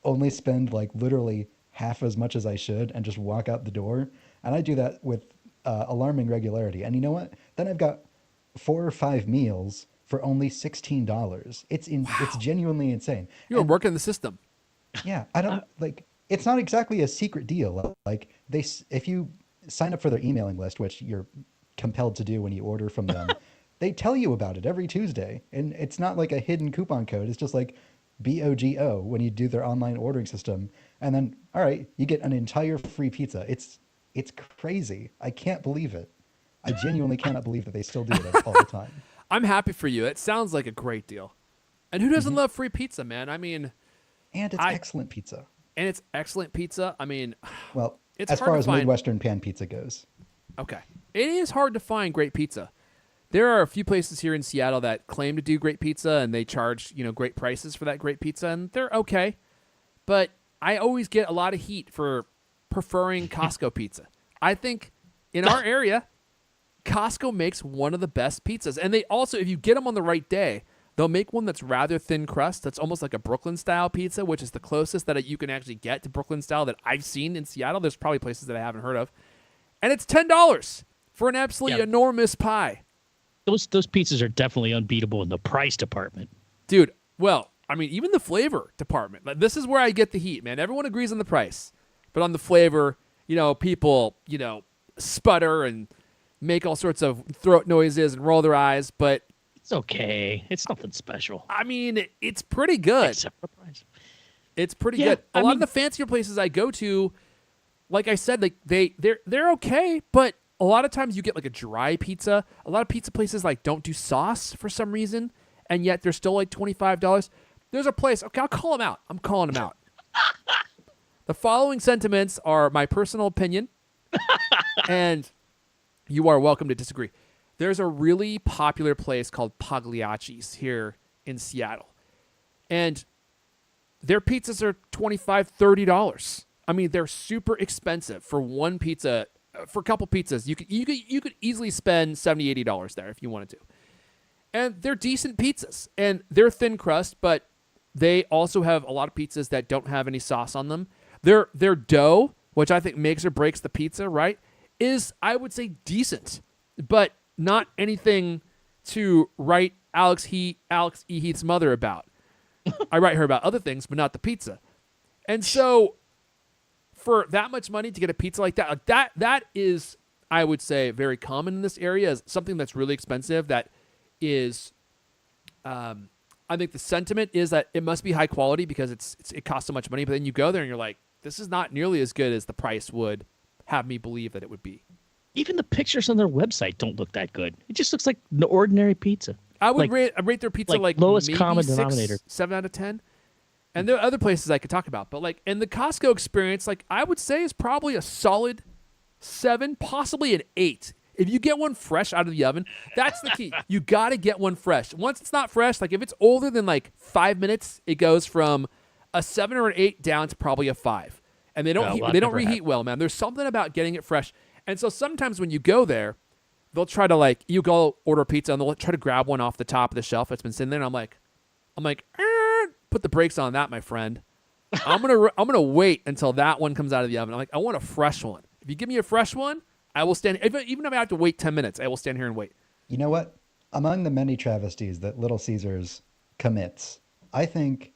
only spend like literally half as much as I should, and just walk out the door. And I do that with alarming regularity. And you know what? Then I've got 4 or 5 meals for only $16. It's genuinely insane. You're And working the system. yeah, I don't like. It's not exactly a secret deal. Like if you sign up for their emailing list, which you're compelled to do when you order from them, they tell you about it every Tuesday, and it's not like a hidden coupon code. It's just like BOGO when you do their online ordering system, and then all right, you get an entire free pizza. It's crazy. I can't believe it. I genuinely cannot believe that they still do it all the time. I'm happy for you. It sounds like a great deal. And who doesn't love free pizza, man? I mean, And it's excellent pizza. and it's excellent pizza. I mean, Well, it's as hard far to as find. Midwestern pan pizza goes. Okay. It is hard to find great pizza. There are a few places here in Seattle that claim to do great pizza and they charge, great prices for that great pizza, and they're okay. But I always get a lot of heat for preferring Costco pizza. I think in our area, Costco makes one of the best pizzas. And they also, if you get them on the right day, they'll make one that's rather thin crust. That's almost like a Brooklyn style pizza, which is the closest that you can actually get to Brooklyn style that I've seen in Seattle. There's probably places that I haven't heard of. And it's $10 for an absolutely enormous pie. Those pizzas are definitely unbeatable in the price department. Dude, well, I mean, even the flavor department. Like, this is where I get the heat, man. Everyone agrees on the price. But on the flavor, people, sputter and make all sorts of throat noises and roll their eyes. But It's okay. It's nothing special. I mean, it's pretty good. Except for the price. It's pretty Yeah, good. A lot of the fancier places I go to, like I said, like they're okay, but a lot of times you get like a dry pizza. A lot of pizza places like don't do sauce for some reason, and yet they're still like $25. There's a place. Okay, I'll call them out. I'm calling them out. The following sentiments are my personal opinion, and you are welcome to disagree. There's a really popular place called Pagliacci's here in Seattle, and their pizzas are $25, $30. I mean, they're super expensive for one pizza. For a couple pizzas, you could easily spend $70, $80 there if you wanted to. And they're decent pizzas, and they're thin crust, but they also have a lot of pizzas that don't have any sauce on them. Their dough, which I think makes or breaks the pizza, right, is, I would say, decent, but not anything to write Alex E. Heath's mother about. I write her about other things, but not the pizza. And so for that much money to get a pizza like that is, I would say, very common in this area, is something that's really expensive that is, I think the sentiment is that it must be high quality because it costs so much money, but then you go there and you're like, this is not nearly as good as the price would have me believe that it would be. Even the pictures on their website don't look that good. It just looks like an ordinary pizza. I would rate their pizza like lowest maybe common 6, denominator. 7 out of 10. And there are other places I could talk about, but like in the Costco experience, like I would say is probably a solid 7, possibly an 8. If you get one fresh out of the oven, that's the key. You got to get one fresh. Once it's not fresh, like if it's older than like 5 minutes, it goes from a 7 or an 8 down to probably a 5. And they don't reheat well, man. There's something about getting it fresh. And so sometimes when you go there, they'll try to like, you go order a pizza and they'll try to grab one off the top of the shelf that's been sitting there. And I'm like, put the brakes on that, my friend. I'm gonna wait until that one comes out of the oven. I'm like, I want a fresh one. If you give me a fresh one, I will stand. Even if I have to wait 10 minutes, I will stand here and wait. You know what? Among the many travesties that Little Caesars commits, I think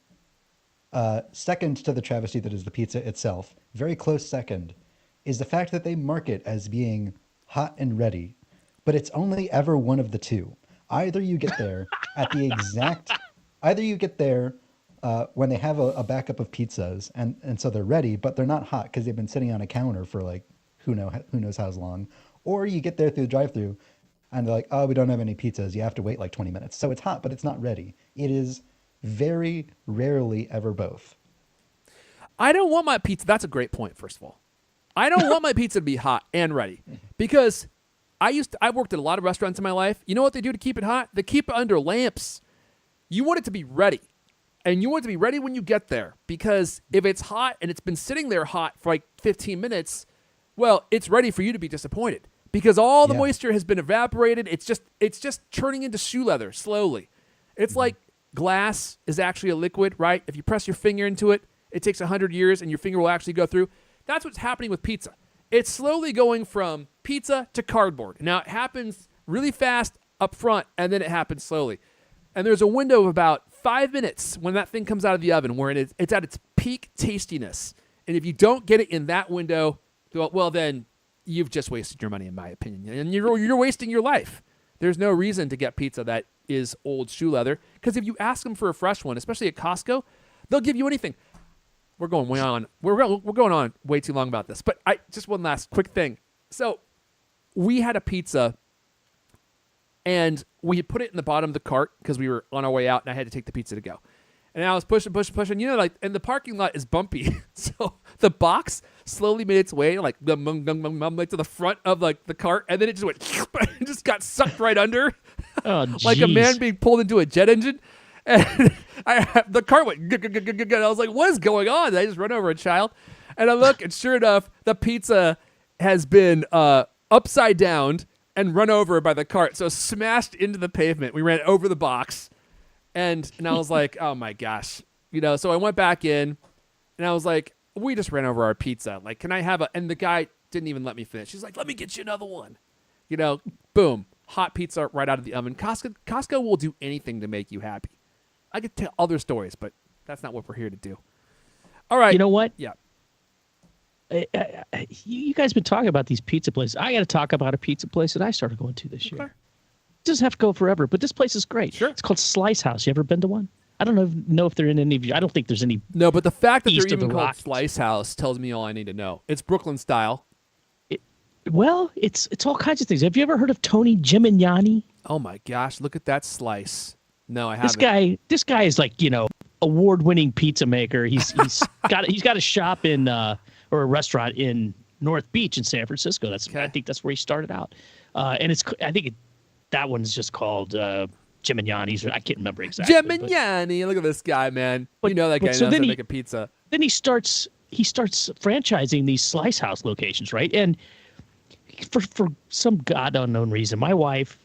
second to the travesty that is the pizza itself, very close second, is the fact that they market as being hot and ready, but it's only ever one of the two. Either you get there when they have a backup of pizzas and so they're ready, but they're not hot because they've been sitting on a counter for like who knows how long. Or you get there through the drive-through and they're like, oh, we don't have any pizzas. You have to wait like 20 minutes. So it's hot, but it's not ready. It is very rarely ever both. I don't want my pizza. That's a great point, first of all. I don't want my pizza to be hot and ready because I worked at a lot of restaurants in my life. You know what they do to keep it hot? They keep it under lamps. You want it to be ready. And you want it to be ready when you get there, because if it's hot and it's been sitting there hot for like 15 minutes, well, it's ready for you to be disappointed because all the moisture has been evaporated. It's just turning into shoe leather slowly. It's like glass is actually a liquid, right? If you press your finger into it, it takes 100 years and your finger will actually go through. That's what's happening with pizza. It's slowly going from pizza to cardboard. Now, it happens really fast up front, and then it happens slowly. And there's a window of about 5 minutes when that thing comes out of the oven where it's at its peak tastiness. And if you don't get it in that window, well, then you've just wasted your money, in my opinion. And you're wasting your life. There's no reason to get pizza that is old shoe leather, because if you ask them for a fresh one, especially at Costco, they'll give you anything. We're going way on. We're going on way too long about this. But just one last quick thing. So we had a pizza, and we put it in the bottom of the cart because we were on our way out, and I had to take the pizza to go. And I was pushing. You know, like, and the parking lot is bumpy, so the box slowly made its way like to the front of like the cart, and then it just went, it just got sucked right under, like a man being pulled into a jet engine. And the cart went. I was like, "What is going on?" And I just run over a child, and I look, and sure enough, the pizza has been upside down and run over by the cart, so smashed into the pavement. We ran over the box, and I was like, "Oh my gosh," you know. So I went back in, and I was like, "We just ran over our pizza. Like, can I have a?" And the guy didn't even let me finish. He's like, "Let me get you another one." You know, boom, hot pizza right out of the oven. Costco will do anything to make you happy. I could tell other stories, but that's not what we're here to do. All right. You know what? Yeah. You guys been talking about these pizza places. I got to talk about a pizza place that I started going to this year. It doesn't have to go forever, but this place is great. Sure. It's called Slice House. You ever been to one? I don't know if they're in any of you. I don't think there's any. No, but the fact that east they're of even the called Rockies. Slice House tells me all I need to know. It's Brooklyn style. Well, it's all kinds of things. Have you ever heard of Tony Gimignani? Oh my gosh, look at that slice. No, I haven't. This guy is like, you know, award-winning pizza maker. He's got a shop in or a restaurant in North Beach in San Francisco. I think that's where he started out. And that one's just called Gimignani's. I can't remember exactly. Gimignani, look at this guy, man. You know that guy knows how to make a pizza. Then he starts franchising these Slice House locations, right? And for some god unknown reason, my wife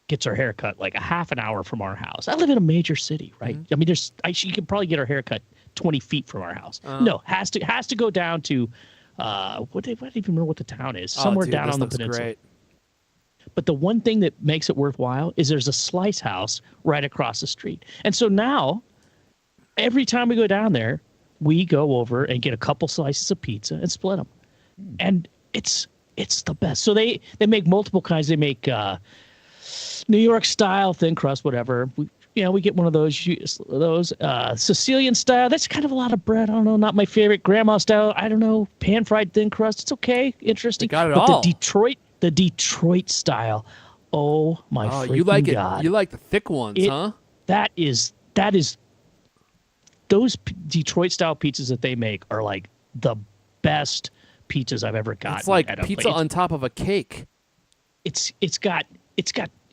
gets her haircut like a half an hour from our house. I live in a major city, right? Mm-hmm. I mean, she can probably get her haircut 20 feet from our house. No, has to go down to I don't even remember what the town is. Somewhere down on the peninsula. Great. But the one thing that makes it worthwhile is there's a Slice House right across the street. And so now, every time we go down there, we go over and get a couple slices of pizza and split them. And it's the best. So they make multiple kinds. They make New York style, thin crust, whatever. We get one of those Sicilian style. That's kind of a lot of bread. I don't know, not my favorite. Grandma style, I don't know. Pan fried thin crust. It's okay, interesting. They got it all. The Detroit style. Oh my freaking God! You like the thick ones, huh? That is those Detroit style pizzas that they make are like the best pizzas I've ever gotten. It's like pizza on top of a cake. It's got.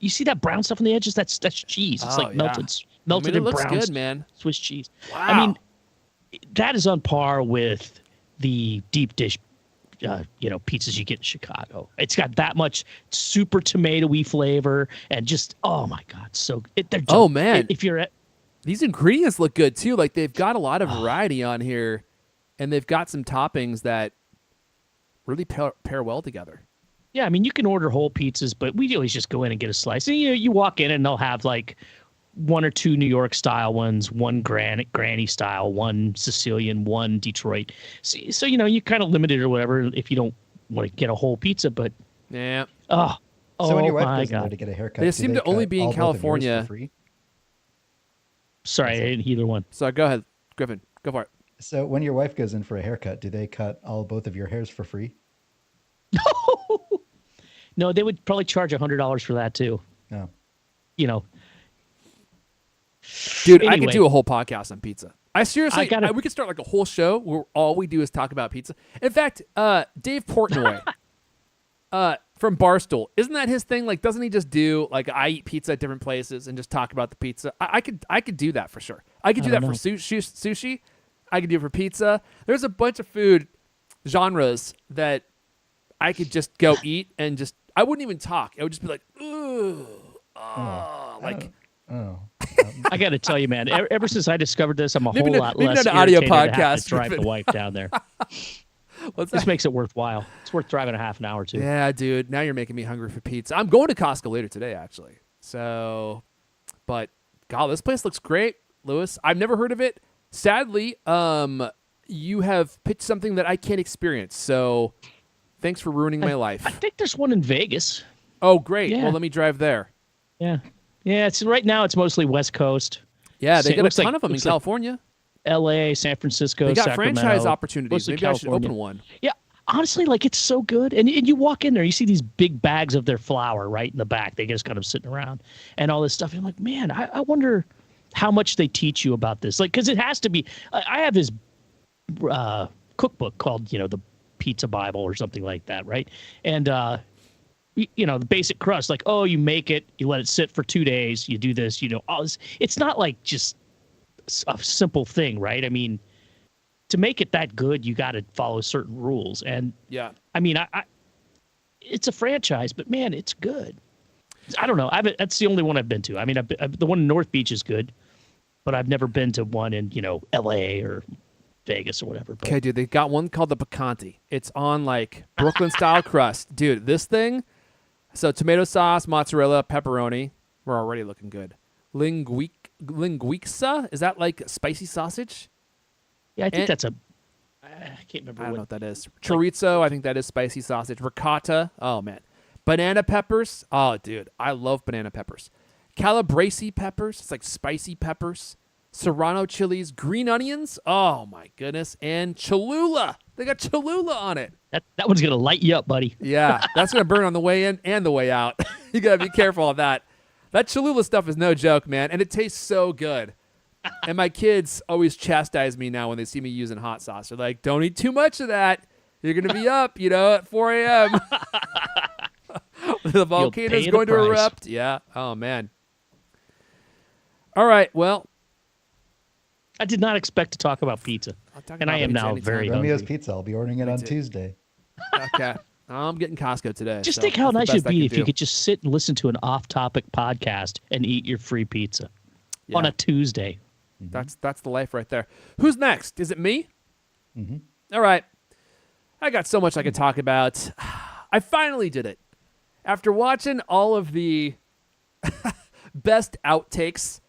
You see that brown stuff on the edges? That's cheese. It's melted in brown. Good, man. Swiss cheese. Wow. I mean, that is on par with the deep dish, pizzas you get in Chicago. It's got that much super tomatoey flavor and just my God, man, if you're at these ingredients look good too. Like they've got a lot of variety on here, and they've got some toppings that really pair well together. Yeah, I mean, you can order whole pizzas, but we always just go in and get a slice. And you walk in and they'll have like one or two New York style ones, one granny style, one Sicilian, one Detroit. So you kind of limit it or whatever if you don't want to get a whole pizza. But yeah. So when your wife goes there to get a haircut, they seem to only be in California. Sorry, I didn't hear either one. So go ahead, Griffin. Go for it. So when your wife goes in for a haircut, do they cut both of your hairs for free? No, they would probably charge $100 for that too. No. Dude, anyway. I could do a whole podcast on pizza. I seriously, we could start like a whole show where all we do is talk about pizza. In fact, Dave Portnoy, from Barstool. Isn't that his thing? Like, doesn't he just do like I eat pizza at different places and just talk about the pizza? I could do that for sure. I could do that for sushi. I could do it for pizza. There's a bunch of food genres that I could just go eat and just I wouldn't even talk. I would just be like, ooh, like. I got to tell you, man. Ever since I discovered this, I'm a whole lot maybe less not an audio irritated to have podcast, to drive the wife down there. This makes it worthwhile. It's worth driving a half an hour too. Yeah, dude. Now you're making me hungry for pizza. I'm going to Costco later today, actually. So, but God, this place looks great, Lewis. I've never heard of it. Sadly, you have pitched something that I can't experience. So, thanks for ruining my life. I think there's one in Vegas. Oh, great. Yeah. Well, let me drive there. Yeah. It's right now. It's mostly West Coast. Yeah, they got a ton like, of them in California. L.A., San Francisco, they got Sacramento, franchise opportunities. mostly Maybe I should California. open one. Yeah, honestly, like it's so good. And you walk in there, you see these big bags of their flour right in the back. They just kind of sitting around and all this stuff. And I'm like, man, I wonder how much they teach you about this. Like, because it has to be. I have this cookbook called, the Pizza Bible or something like that, right? And the basic crust, like, oh, you make it, you let it sit for 2 days, you do this, all this. It's not like just a simple thing, right? I mean, to make it that good, you got to follow certain rules. And yeah, I mean, I it's a franchise, but man, it's good. I don't know. That's the only one I've been to. I mean, the one in North Beach is good, but I've never been to one in, L.A. or Vegas or whatever. But. Okay, dude, they got one called the Picante. It's on like Brooklyn style crust. Dude, this thing, so tomato sauce, mozzarella, pepperoni. We're already looking good. Linguiça? Is that like spicy sausage? Yeah, I think that's I can't remember. I don't know what that is. Chorizo, I think that is spicy sausage. Ricotta. Oh, man. Banana peppers. Oh, dude, I love banana peppers. Calabrese peppers. It's like spicy peppers. Serrano chilies. Green onions. Oh, my goodness. And Cholula. They got Cholula on it. That one's going to light you up, buddy. Yeah, that's going to burn on the way in and the way out. You got to be careful of that. That Cholula stuff is no joke, man, and it tastes so good. And my kids always chastise me now when they see me using hot sauce. They're like, don't eat too much of that. You're going to be up, at 4 a.m. The volcano's going to erupt. Yeah. Oh, man. All right, well. I did not expect to talk about pizza, and I am now very hungry. Romeo's Pizza. I'll be ordering it on Tuesday. Okay. I'm getting Costco today. Just think how nice it'd be if you could just sit and listen to an off-topic podcast and eat your free pizza on a Tuesday. That's the life right there. Who's next? Is it me? Mm-hmm. All right. I got so much I could talk about. I finally did it. After watching all of the best outtakes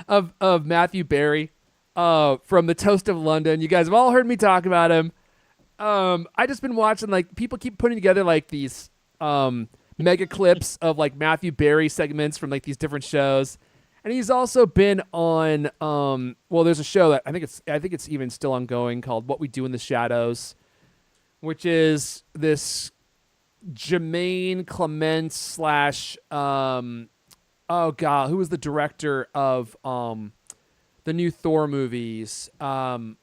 of Matthew Berry from the Toast of London, you guys have all heard me talk about him. I just been watching, like, people keep putting together like these mega clips of like Matthew Berry segments from like these different shows, and he's also been on well, there's a show that I think it's even still ongoing called What We Do in the Shadows, which is this Jermaine Clement / oh god, who was the director of the new Thor movies? I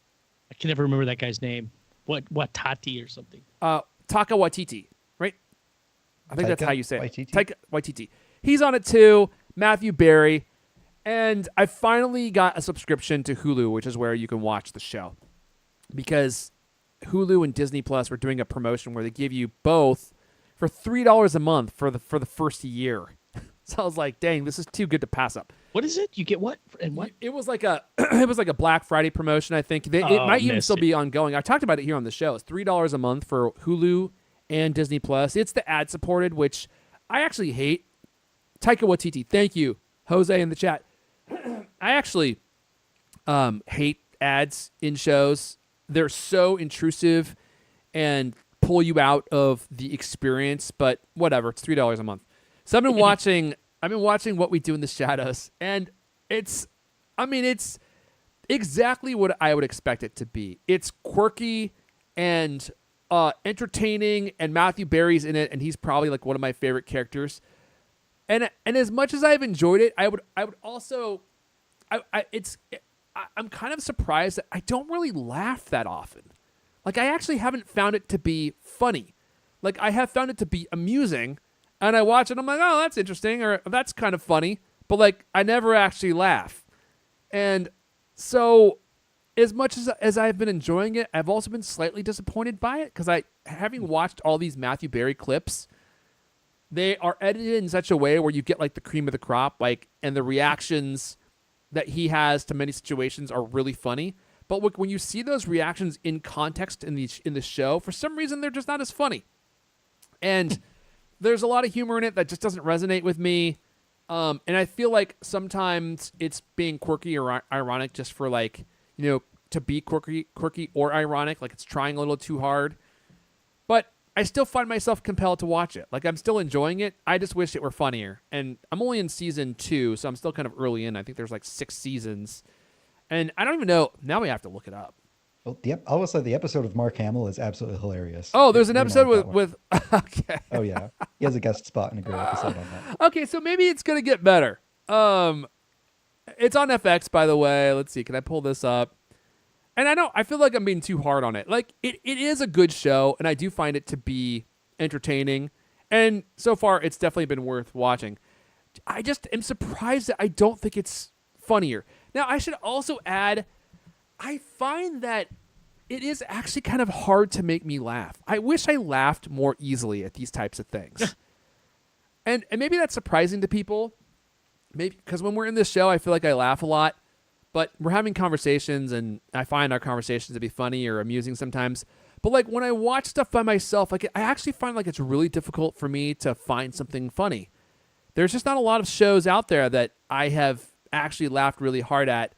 can never remember that guy's name. What Tati or something? Taika Waititi, right? I think that's how you say it. Taika Waititi. He's on it too. Matthew Berry. And I finally got a subscription to Hulu, which is where you can watch the show. Because Hulu and Disney Plus were doing a promotion where they give you both for $3 a month for the first year. So I was like, dang, this is too good to pass up. What is it? You get what? And what? It was like a Black Friday promotion, I think. It might even still be ongoing. I talked about it here on the show. It's $3 a month for Hulu and Disney Plus. It's the ad supported, which I actually hate. Taika Waititi, thank you, Jose in the chat. I actually hate ads in shows. They're so intrusive and pull you out of the experience. But whatever, it's $3 a month. So I've been watching What We Do in the Shadows, and it's exactly what I would expect it to be. It's quirky and entertaining, and Matthew Berry's in it, and he's probably like one of my favorite characters. And as much as I've enjoyed it, I would also I'm kind of surprised that I don't really laugh that often. Like, I actually haven't found it to be funny. Like, I have found it to be amusing, and I watch it, I'm like, oh, that's interesting, or that's kind of funny, but like, I never actually laugh. And so, as much as I've been enjoying it, I've also been slightly disappointed by it, because having watched all these Matthew Berry clips, they are edited in such a way where you get like the cream of the crop, like, and the reactions that he has to many situations are really funny. But when you see those reactions in context in the show, for some reason they're just not as funny. And there's a lot of humor in it that just doesn't resonate with me. And I feel like sometimes it's being quirky or ironic just for, like, you know, to be quirky or ironic, like it's trying a little too hard. But I still find myself compelled to watch it. Like, I'm still enjoying it. I just wish it were funnier. And I'm only in season 2, so I'm still kind of early in. I think there's like 6 seasons. And I don't even know. Now we have to look it up. Well, I will say the episode with Mark Hamill is absolutely hilarious. Oh, there's an episode with okay. Oh yeah, he has a guest spot in a great episode on that. Okay, so maybe it's gonna get better. It's on FX, by the way. Let's see. Can I pull this up? And I feel like I'm being too hard on it. Like, it is a good show, and I do find it to be entertaining. And so far, it's definitely been worth watching. I just am surprised that I don't think it's funnier. Now, I should also add, I find that it is actually kind of hard to make me laugh. I wish I laughed more easily at these types of things. and maybe that's surprising to people. Maybe because when we're in this show, I feel like I laugh a lot. But we're having conversations, and I find our conversations to be funny or amusing sometimes. But like, when I watch stuff by myself, like, I actually find like it's really difficult for me to find something funny. There's just not a lot of shows out there that I have actually laughed really hard at.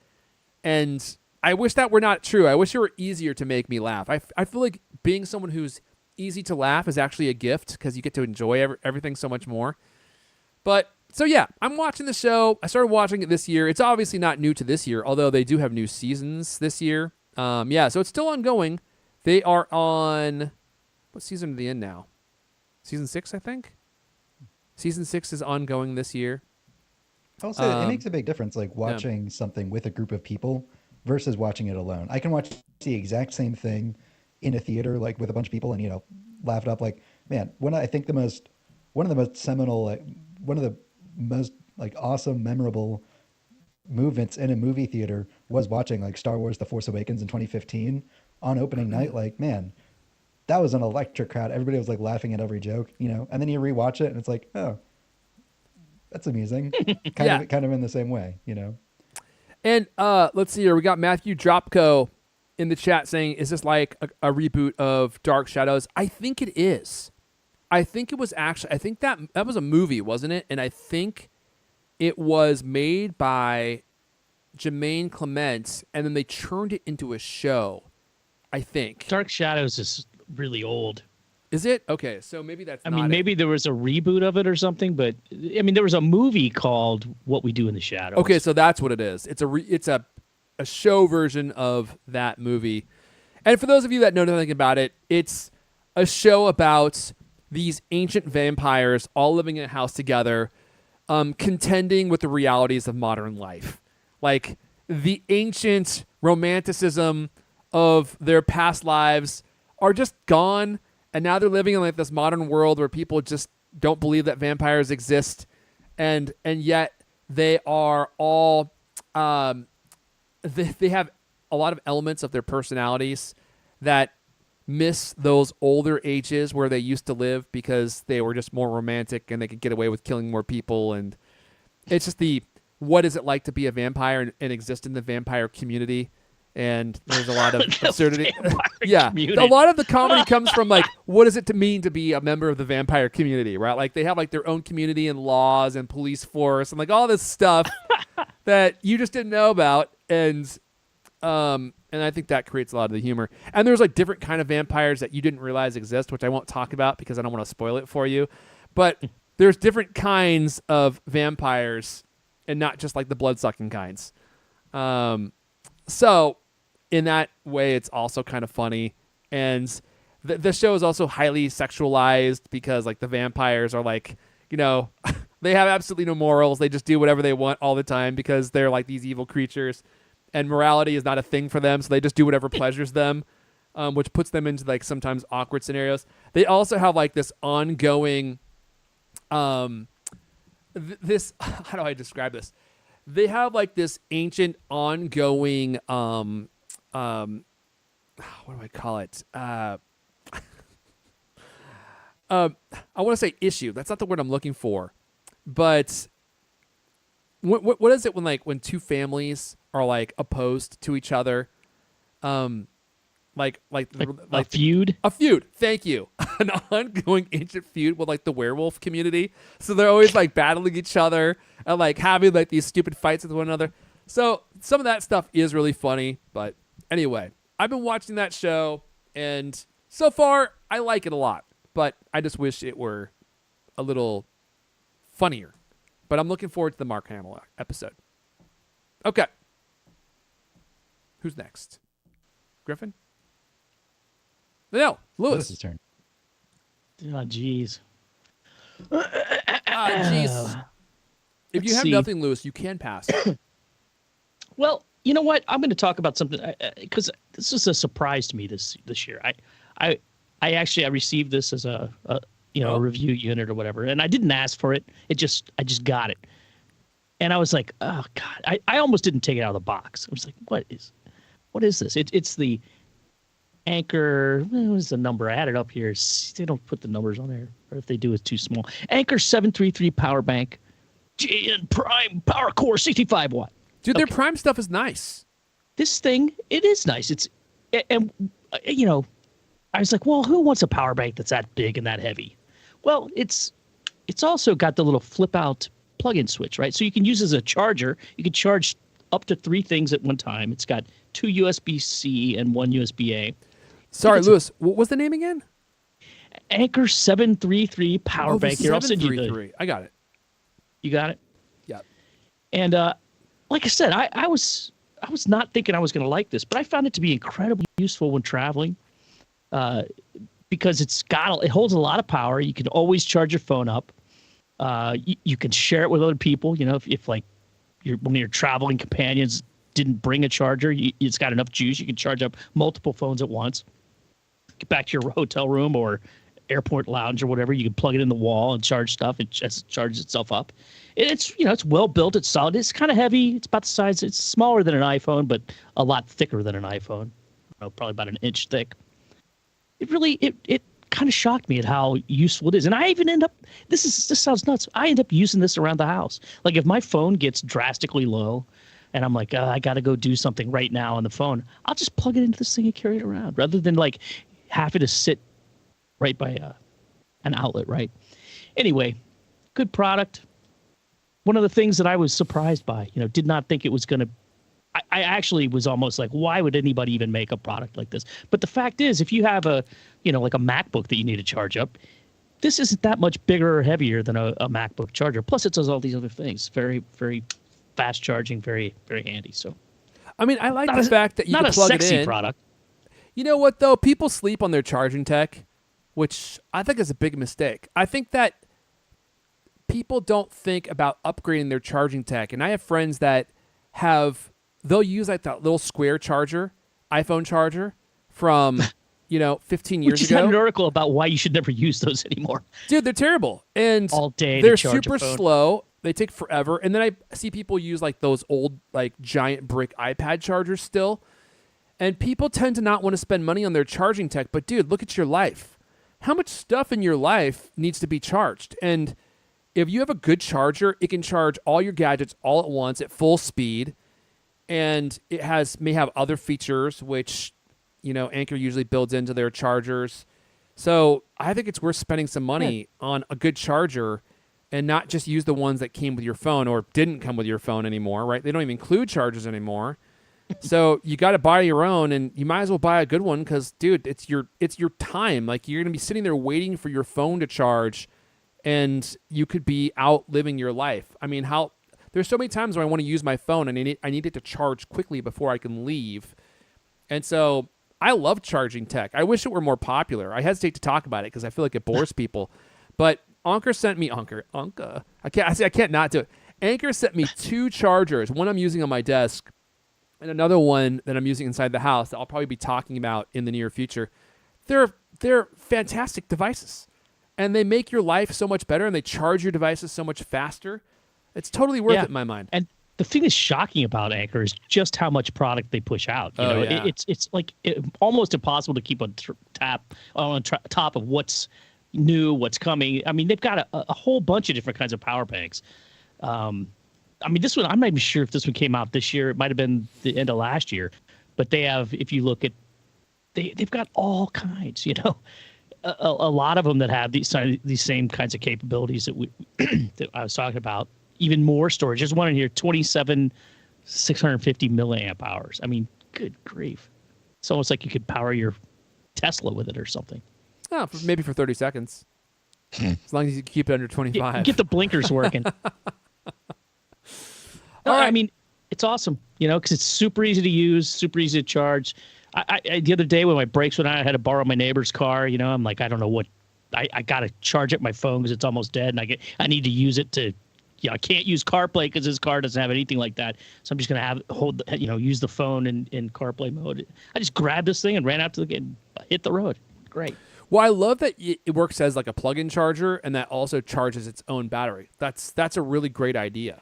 And I wish that were not true. I wish it were easier to make me laugh. I feel like being someone who's easy to laugh is actually a gift, because you get to enjoy everything so much more. But so yeah, I'm watching the show. I started watching it this year. It's obviously not new to this year, although they do have new seasons this year. Yeah, so it's still ongoing. They are on, what season are they in now? Season 6, I think. Season 6 is ongoing this year. I'll say it makes a big difference, like watching something with a group of people versus watching it alone. I can watch the exact same thing in a theater, like with a bunch of people, and, you know, laugh it up. Like, man, one of the most seminal, like, one of the most like awesome, memorable movements in a movie theater was watching like Star Wars: The Force Awakens in 2015 on opening night. Like, man, that was an electric crowd. Everybody was like laughing at every joke, you know. And then you rewatch it, and it's like, oh, that's amusing. kind of in the same way, you know. And let's see here. We got Matthew Dropko in the chat saying, "Is this like a reboot of Dark Shadows?" I think it is. I think it was actually. I think that was a movie, wasn't it? And I think it was made by Jermaine Clement, and then they turned it into a show. I think Dark Shadows is really old. Is it? Okay, so maybe that's. I mean, maybe there was a reboot of it or something, but I mean, there was a movie called What We Do in the Shadows. Okay, so that's what it is. It's a show version of that movie. And for those of you that know nothing about it, it's a show about these ancient vampires all living in a house together, contending with the realities of modern life. Like, the ancient romanticism of their past lives are just gone, and now they're living in like this modern world where people just don't believe that vampires exist, and yet they are all they have a lot of elements of their personalities that miss those older ages where they used to live because they were just more romantic and they could get away with killing more people. And it's just what is it like to be a vampire and exist in the vampire community? And there's a lot of absurdity. Yeah, community. A lot of the comedy comes from like, what does it mean to be a member of the vampire community, right? Like, they have like their own community and laws and police force and like all this stuff that you just didn't know about. And I think that creates a lot of the humor. And there's like different kind of vampires that you didn't realize exist, which I won't talk about because I don't want to spoil it for you. But there's different kinds of vampires and not just like the blood-sucking kinds. So in that way, it's also kind of funny. And the show is also highly sexualized because like the vampires are like, you know, they have absolutely no morals. They just do whatever they want all the time because they're like these evil creatures. And morality is not a thing for them, so they just do whatever pleasures them. which puts them into like sometimes awkward scenarios. They also have like this ongoing, this how do I describe this? They have like this ancient ongoing, what do I call it? I want to say issue. That's not the word I'm looking for, but what is it when two families are like opposed to each other? Like a feud. A feud. Thank you. An ongoing ancient feud with like the werewolf community. So they're always like battling each other and like having like these stupid fights with one another. So some of that stuff is really funny. But anyway, I've been watching that show and so far I like it a lot. But I just wish it were a little funnier. But I'm looking forward to the Mark Hamill episode. Okay. Who's next? Griffin? No, Lewis. Lewis's turn. Oh, jeez. Jeez. If you have nothing, Lewis, you can pass. Well, you know what? I'm going to talk about something because this is a surprise to me this year. I received this as a review unit or whatever, and I didn't ask for it. I just got it, and I was like, oh God! I almost didn't take it out of the box. I was like, what is this? It's the Anchor. What is the number? I had it up here. They don't put the numbers on there, or if they do, it's too small. Anchor 733 power bank, GN Prime Power Core 65 watt. Dude, their Prime stuff is nice. This thing, it is nice. And I was like, well, who wants a power bank that's that big and that heavy? Well, it's also got the little flip out plug-in switch, right? So you can use it as a charger. You can charge up to 3 things at one time. It's got 2 USB-C and 1 USB-A. Sorry, Lewis, what was the name again? Anchor 733 power bank. Here, I'll send you the. I got it. You got it? Yeah. And like I said, I was not thinking I was going to like this, but I found it to be incredibly useful when traveling. Because it holds a lot of power. You can always charge your phone up. You can share it with other people. You know, if like one of your traveling companions didn't bring a charger, it's got enough juice. You can charge up multiple phones at once. Get back to your hotel room or airport lounge or whatever. You can plug it in the wall and charge stuff. It just charges itself up. It's well built. It's solid. It's kind of heavy. It's about the size. It's smaller than an iPhone, but a lot thicker than an iPhone. Probably about an inch thick. It really it kind of shocked me at how useful it is. And I even end up this sounds nuts. I end up using this around the house. Like if my phone gets drastically low and I'm like, I got to go do something right now on the phone, I'll just plug it into this thing and carry it around rather than like having to sit right by an outlet, right? Anyway, good product. One of the things that I was surprised by, did not think it was going to I actually was almost like, why would anybody even make a product like this? But the fact is, if you have like a MacBook that you need to charge up, this isn't that much bigger or heavier than a MacBook charger. Plus, it does all these other things. Very, very fast charging, very, very handy. So, I mean, I like the fact that you can plug it in. Not a sexy product. You know what, though? People sleep on their charging tech, which I think is a big mistake. I think that people don't think about upgrading their charging tech. And I have friends that they'll use like that little square charger, iPhone charger from, 15 years ago. We had an article about why you should never use those anymore. Dude, they're terrible. And all day they're to charge super slow. They take forever. And then I see people use like those old, like giant brick iPad chargers still. And people tend to not want to spend money on their charging tech. But dude, look at your life. How much stuff in your life needs to be charged? And if you have a good charger, it can charge all your gadgets all at once at full speed. And it may have other features, which, Anchor usually builds into their chargers. So I think it's worth spending some money on a good charger and not just use the ones that came with your phone or didn't come with your phone anymore, right? They don't even include chargers anymore. So you got to buy your own, and you might as well buy a good one because, dude, it's your time. Like, you're going to be sitting there waiting for your phone to charge, and you could be out living your life. I mean, there's so many times where I want to use my phone and I need it to charge quickly before I can leave. And so I love charging tech. I wish it were more popular. I hesitate to talk about it because I feel like it bores people. But Anchor sent me I can't not do it. Anchor sent me 2 chargers. One I'm using on my desk, and another one that I'm using inside the house that I'll probably be talking about in the near future. They're fantastic devices, and they make your life so much better, and they charge your devices so much faster. It's totally worth it in my mind. And the thing that's shocking about Anchor is just how much product they push out. You know, yeah. It's like almost impossible to keep on top of what's new, what's coming. I mean, they've got a whole bunch of different kinds of power banks. I mean, this one, I'm not even sure if this one came out this year. It might have been the end of last year. But they have, if you look at, they've got all kinds, you know, a lot of them that have these same kinds of capabilities that that I was talking about. Even more storage. There's one in here, 650 milliamp hours. I mean, good grief. It's almost like you could power your Tesla with it or something. Oh, maybe for 30 seconds. As long as you keep it under 25. Get the blinkers working. No, All right. I mean, it's awesome, you know, because it's super easy to use, super easy to charge. I the other day when my brakes went out, I had to borrow my neighbor's car. You know, I'm like, I don't know what. I got to charge up my phone because it's almost dead, and I need to use it to. I can't use CarPlay because his car doesn't have anything like that. So I'm just gonna use the phone in CarPlay mode. I just grabbed this thing and ran out to the gate, hit the road. Great. Well, I love that it works as like a plug-in charger, and that also charges its own battery. That's a really great idea.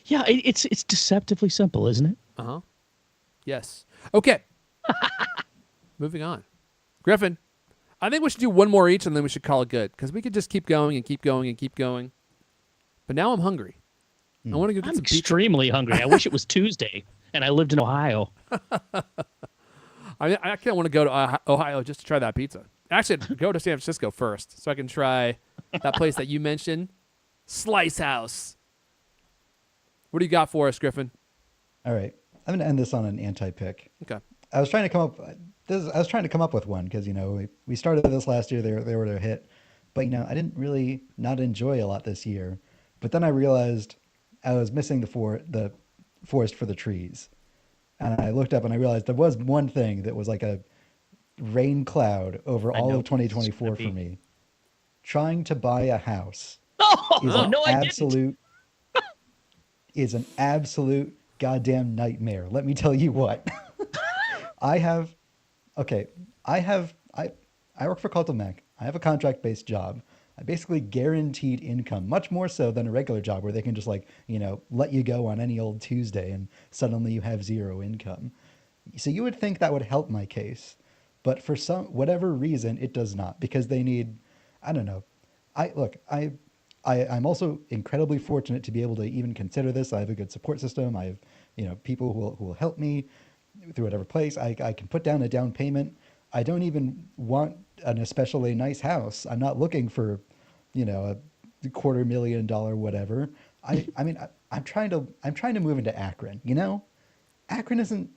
Yeah, it's deceptively simple, isn't it? Uh-huh. Yes. Okay. Moving on. Griffin, I think we should do one more each, and then we should call it good, because we could just keep going and keep going and keep going. But now I'm hungry. I want to go get I'm some pizza. extremely hungry. I wish it was Tuesday and I lived in Ohio. I kind of want to go to Ohio just to try that pizza. Actually, I'd go to San Francisco first so I can try that place that you mentioned, Slice House. What do you got for us, Griffin? All right, I'm going to end this on an anti-pick. Okay. I was trying to come up with one because we started this last year. They were a hit, but I didn't really not enjoy a lot this year. But then I realized I was missing the forest for the trees, and I looked up and I realized there was one thing that was like a rain cloud over all of 2024 for me. Trying to buy a house is an absolute goddamn nightmare. Let me tell you what. I work for CultCast. I have a contract-based job. I basically guaranteed income, much more so than a regular job where they can just let you go on any old Tuesday and suddenly you have zero income. So you would think that would help my case, but for whatever reason, it does not, because they need, I don't know. I'm also incredibly fortunate to be able to even consider this. I have a good support system. I have, people who will help me through whatever place. I can put down a down payment. I don't even want an especially nice house. I'm not looking for, a $250,000 whatever. I'm trying to move into Akron. Akron isn't.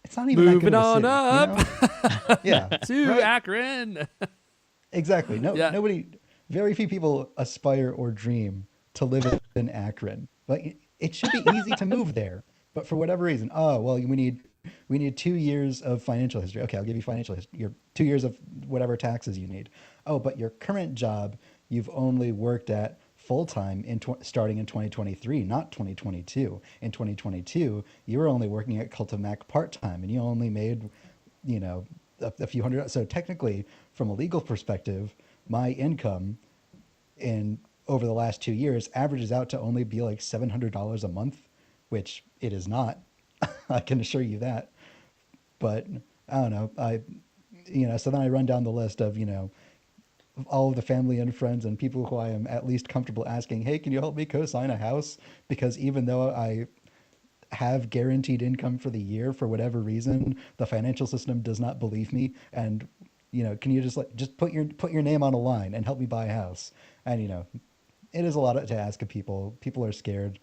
It's not even moving that good on of a city, up. Yeah, to right? Akron. Exactly. Nobody. Very few people aspire or dream to live in Akron, but it should be easy to move there. But for whatever reason, we need 2 years of financial history. Okay, I'll give you financial history. Your 2 years of whatever taxes you need. Oh, but your current job, you've only worked at full-time starting in 2023, not 2022. In 2022, you were only working at CultCast part-time, and you only made, a few hundred. So technically, from a legal perspective, my income over the last 2 years averages out to only be like $700 a month, which it is not. I can assure you that. But I don't know. So then I run down the list of, all of the family and friends and people who I am at least comfortable asking, hey, can you help me co-sign a house? Because even though I have guaranteed income for the year, for whatever reason, the financial system does not believe me. And, can you just put your name on a line and help me buy a house? And, it is a lot to ask of people. People are scared,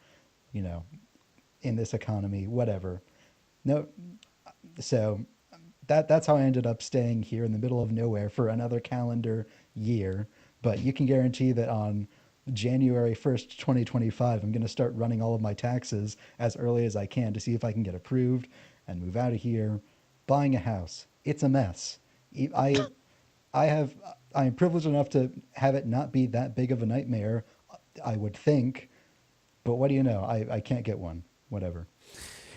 in this economy, whatever. No, so that's how I ended up staying here in the middle of nowhere for another calendar year. But you can guarantee that on January 1st, 2025, I'm going to start running all of my taxes as early as I can to see if I can get approved and move out of here. Buying a house, it's a mess. I am privileged enough to have it not be that big of a nightmare, I would think. But what do you know? I can't get one. Whatever.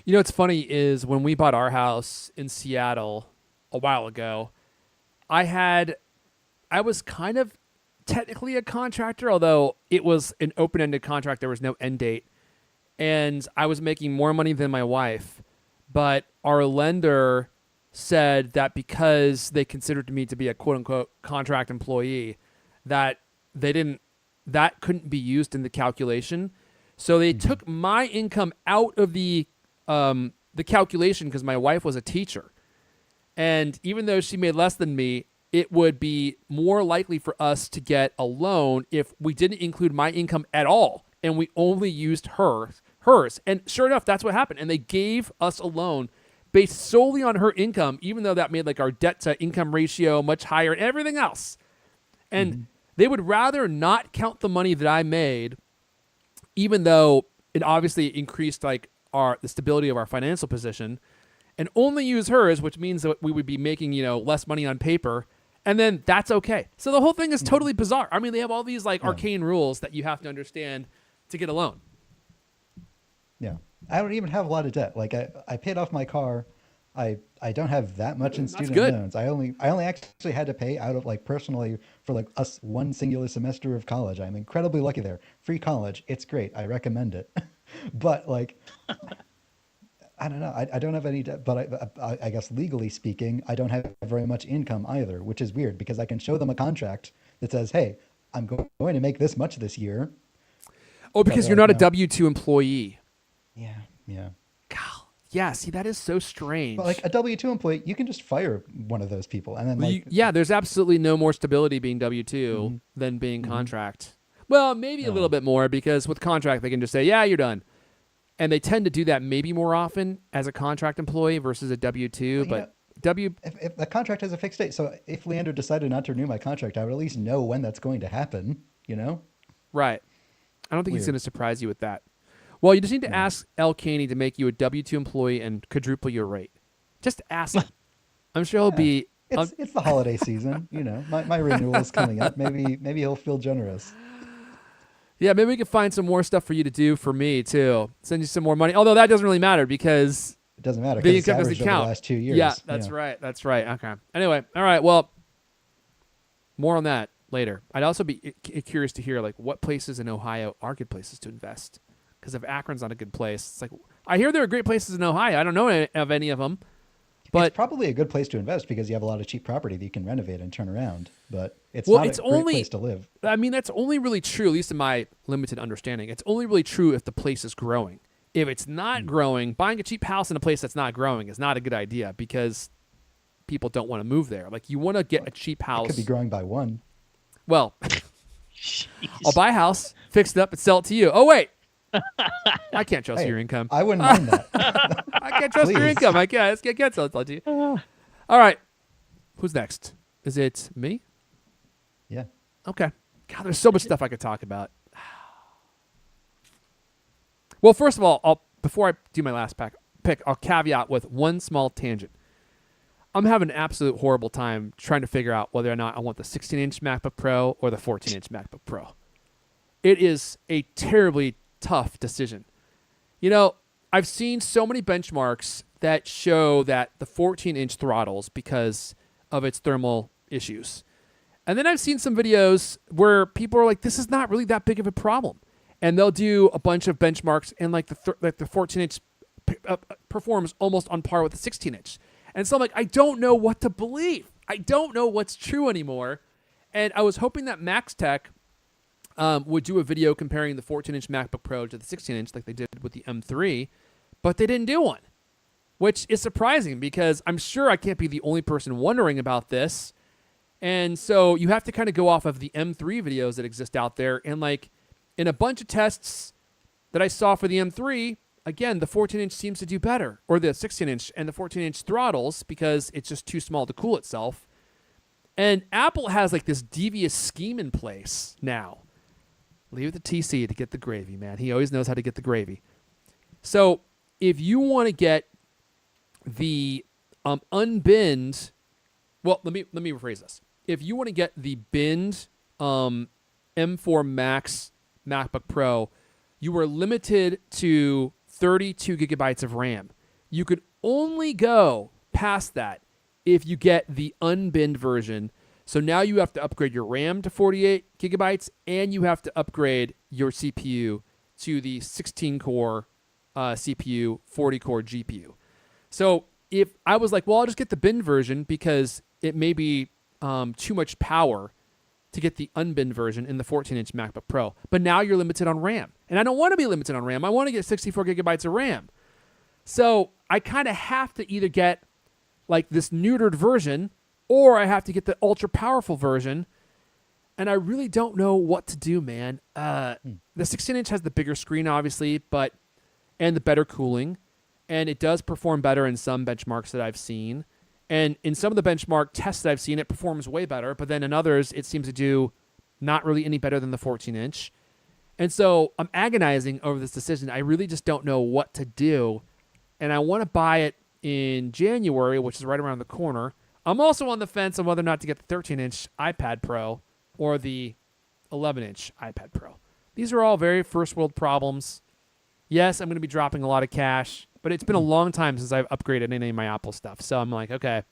You know what's funny is when we bought our house in Seattle a while ago, I was kind of technically a contractor, although it was an open-ended contract. There was no end date. And I was making more money than my wife. But our lender said that because they considered me to be a quote-unquote contract employee, that that couldn't be used in the calculation. So they took my income out of the calculation because my wife was a teacher. And even though she made less than me, it would be more likely for us to get a loan if we didn't include my income at all and we only used hers. And sure enough, that's what happened. And they gave us a loan based solely on her income, even though that made like our debt to income ratio much higher and everything else. And they would rather not count the money that I made, even though it obviously increased like the stability of our financial position, and only use hers, which means that we would be making, less money on paper. And then that's okay. So the whole thing is totally bizarre. I mean, they have all these like arcane rules that you have to understand to get a loan. Yeah. I don't even have a lot of debt. Like I paid off my car. I don't have that much in student loans. I only actually had to pay out of like personally for like us one singular semester of college. I'm incredibly lucky there. Free college. It's great. I recommend it. But like, I don't know. I don't have any debt, but I guess legally speaking, I don't have very much income either, which is weird because I can show them a contract that says, hey, I'm going to make this much this year. Oh, because you're not a W-2 employee. Yeah. Yeah. God. Yeah, see, that is so strange. But like a W-2 employee, you can just fire one of those people. And then there's absolutely no more stability being W-2 than being contract. Well, maybe a little bit more because with contract, they can just say, yeah, you're done. And they tend to do that maybe more often as a contract employee versus a W-2. Well, if the contract has a fixed date, so if Leander decided not to renew my contract, I would at least know when that's going to happen, Right. I don't think he's going to surprise you with that. Well, you just need to ask El Caney to make you a W-2 employee and quadruple your rate. Just ask him. I'm sure he'll be... It's the holiday season, My renewal is coming up. Maybe he'll feel generous. Yeah, maybe we can find some more stuff for you to do for me, too. Send you some more money. Although that doesn't really matter because... It doesn't matter because it's averaged over the last 2 years. Yeah, that's right. That's right. Okay. Anyway, all right. Well, more on that later. I'd also be curious to hear, like, what places in Ohio are good places to invest. Because if Akron's not a good place, it's like, I hear there are great places in Ohio. I don't know of any of them. But it's probably a good place to invest because you have a lot of cheap property that you can renovate and turn around. But it's not a great place to live. I mean, that's only really true, at least in my limited understanding. It's only really true if the place is growing. If it's not growing, buying a cheap house in a place that's not growing is not a good idea because people don't want to move there. Like, you want to get a cheap house. It could be growing by one. Well, I'll buy a house, fix it up, and sell it to you. Oh, wait. I can't trust your income. I wouldn't mind that. I can't trust your income. I can't sell it to you. All right. Who's next? Is it me? Yeah. Okay. God, there's so much stuff I could talk about. Well, first of all, before I do my last pick, I'll caveat with one small tangent. I'm having an absolute horrible time trying to figure out whether or not I want the 16-inch MacBook Pro or the 14-inch MacBook Pro. It is a terribly tough decision. I've seen so many benchmarks that show that the 14-inch throttles because of its thermal issues. And then I've seen some videos where people are like, this is not really that big of a problem. And they'll do a bunch of benchmarks and like the 14-inch performs almost on par with the 16-inch. And so I'm like, I don't know what to believe. I don't know what's true anymore. And I was hoping that Max Tech would do a video comparing the 14-inch MacBook Pro to the 16-inch like they did with the M3, but they didn't do one, which is surprising because I'm sure I can't be the only person wondering about this. And so you have to kind of go off of the M3 videos that exist out there. And like in a bunch of tests that I saw for the M3, again, the 14-inch seems to do better, or the 16-inch and the 14-inch throttles because it's just too small to cool itself. And Apple has like this devious scheme in place now. Leave it to TC to get the gravy, man. He always knows how to get the gravy. So if you want to get the unbinned, well, let me rephrase this. If you want to get the binned M4 Max MacBook Pro, you are limited to 32 gigabytes of RAM. You could only go past that if you get the unbinned version. So now you have to upgrade your RAM to 48 gigabytes, and you have to upgrade your CPU to the 16-core CPU, 40-core GPU. So if I was like, well, I'll just get the bin version because it may be too much power to get the unbinned version in the 14-inch MacBook Pro. But now you're limited on RAM. And I don't want to be limited on RAM. I want to get 64 gigabytes of RAM. So I kind of have to either get like this neutered version, or I have to get the ultra powerful version. And I really don't know what to do, man. The 16-inch has the bigger screen, obviously, and the better cooling. And it does perform better in some benchmarks that I've seen. And in some of the benchmark tests that I've seen, it performs way better. But then in others, it seems to do not really any better than the 14-inch. And so I'm agonizing over this decision. I really just don't know what to do. And I want to buy it in January, which is right around the corner. I'm also on the fence on whether or not to get the 13-inch iPad Pro or the 11-inch iPad Pro. These are all very first world problems. Yes, I'm going to be dropping a lot of cash, but it's been a long time since I've upgraded any of my Apple stuff. So I'm like, okay,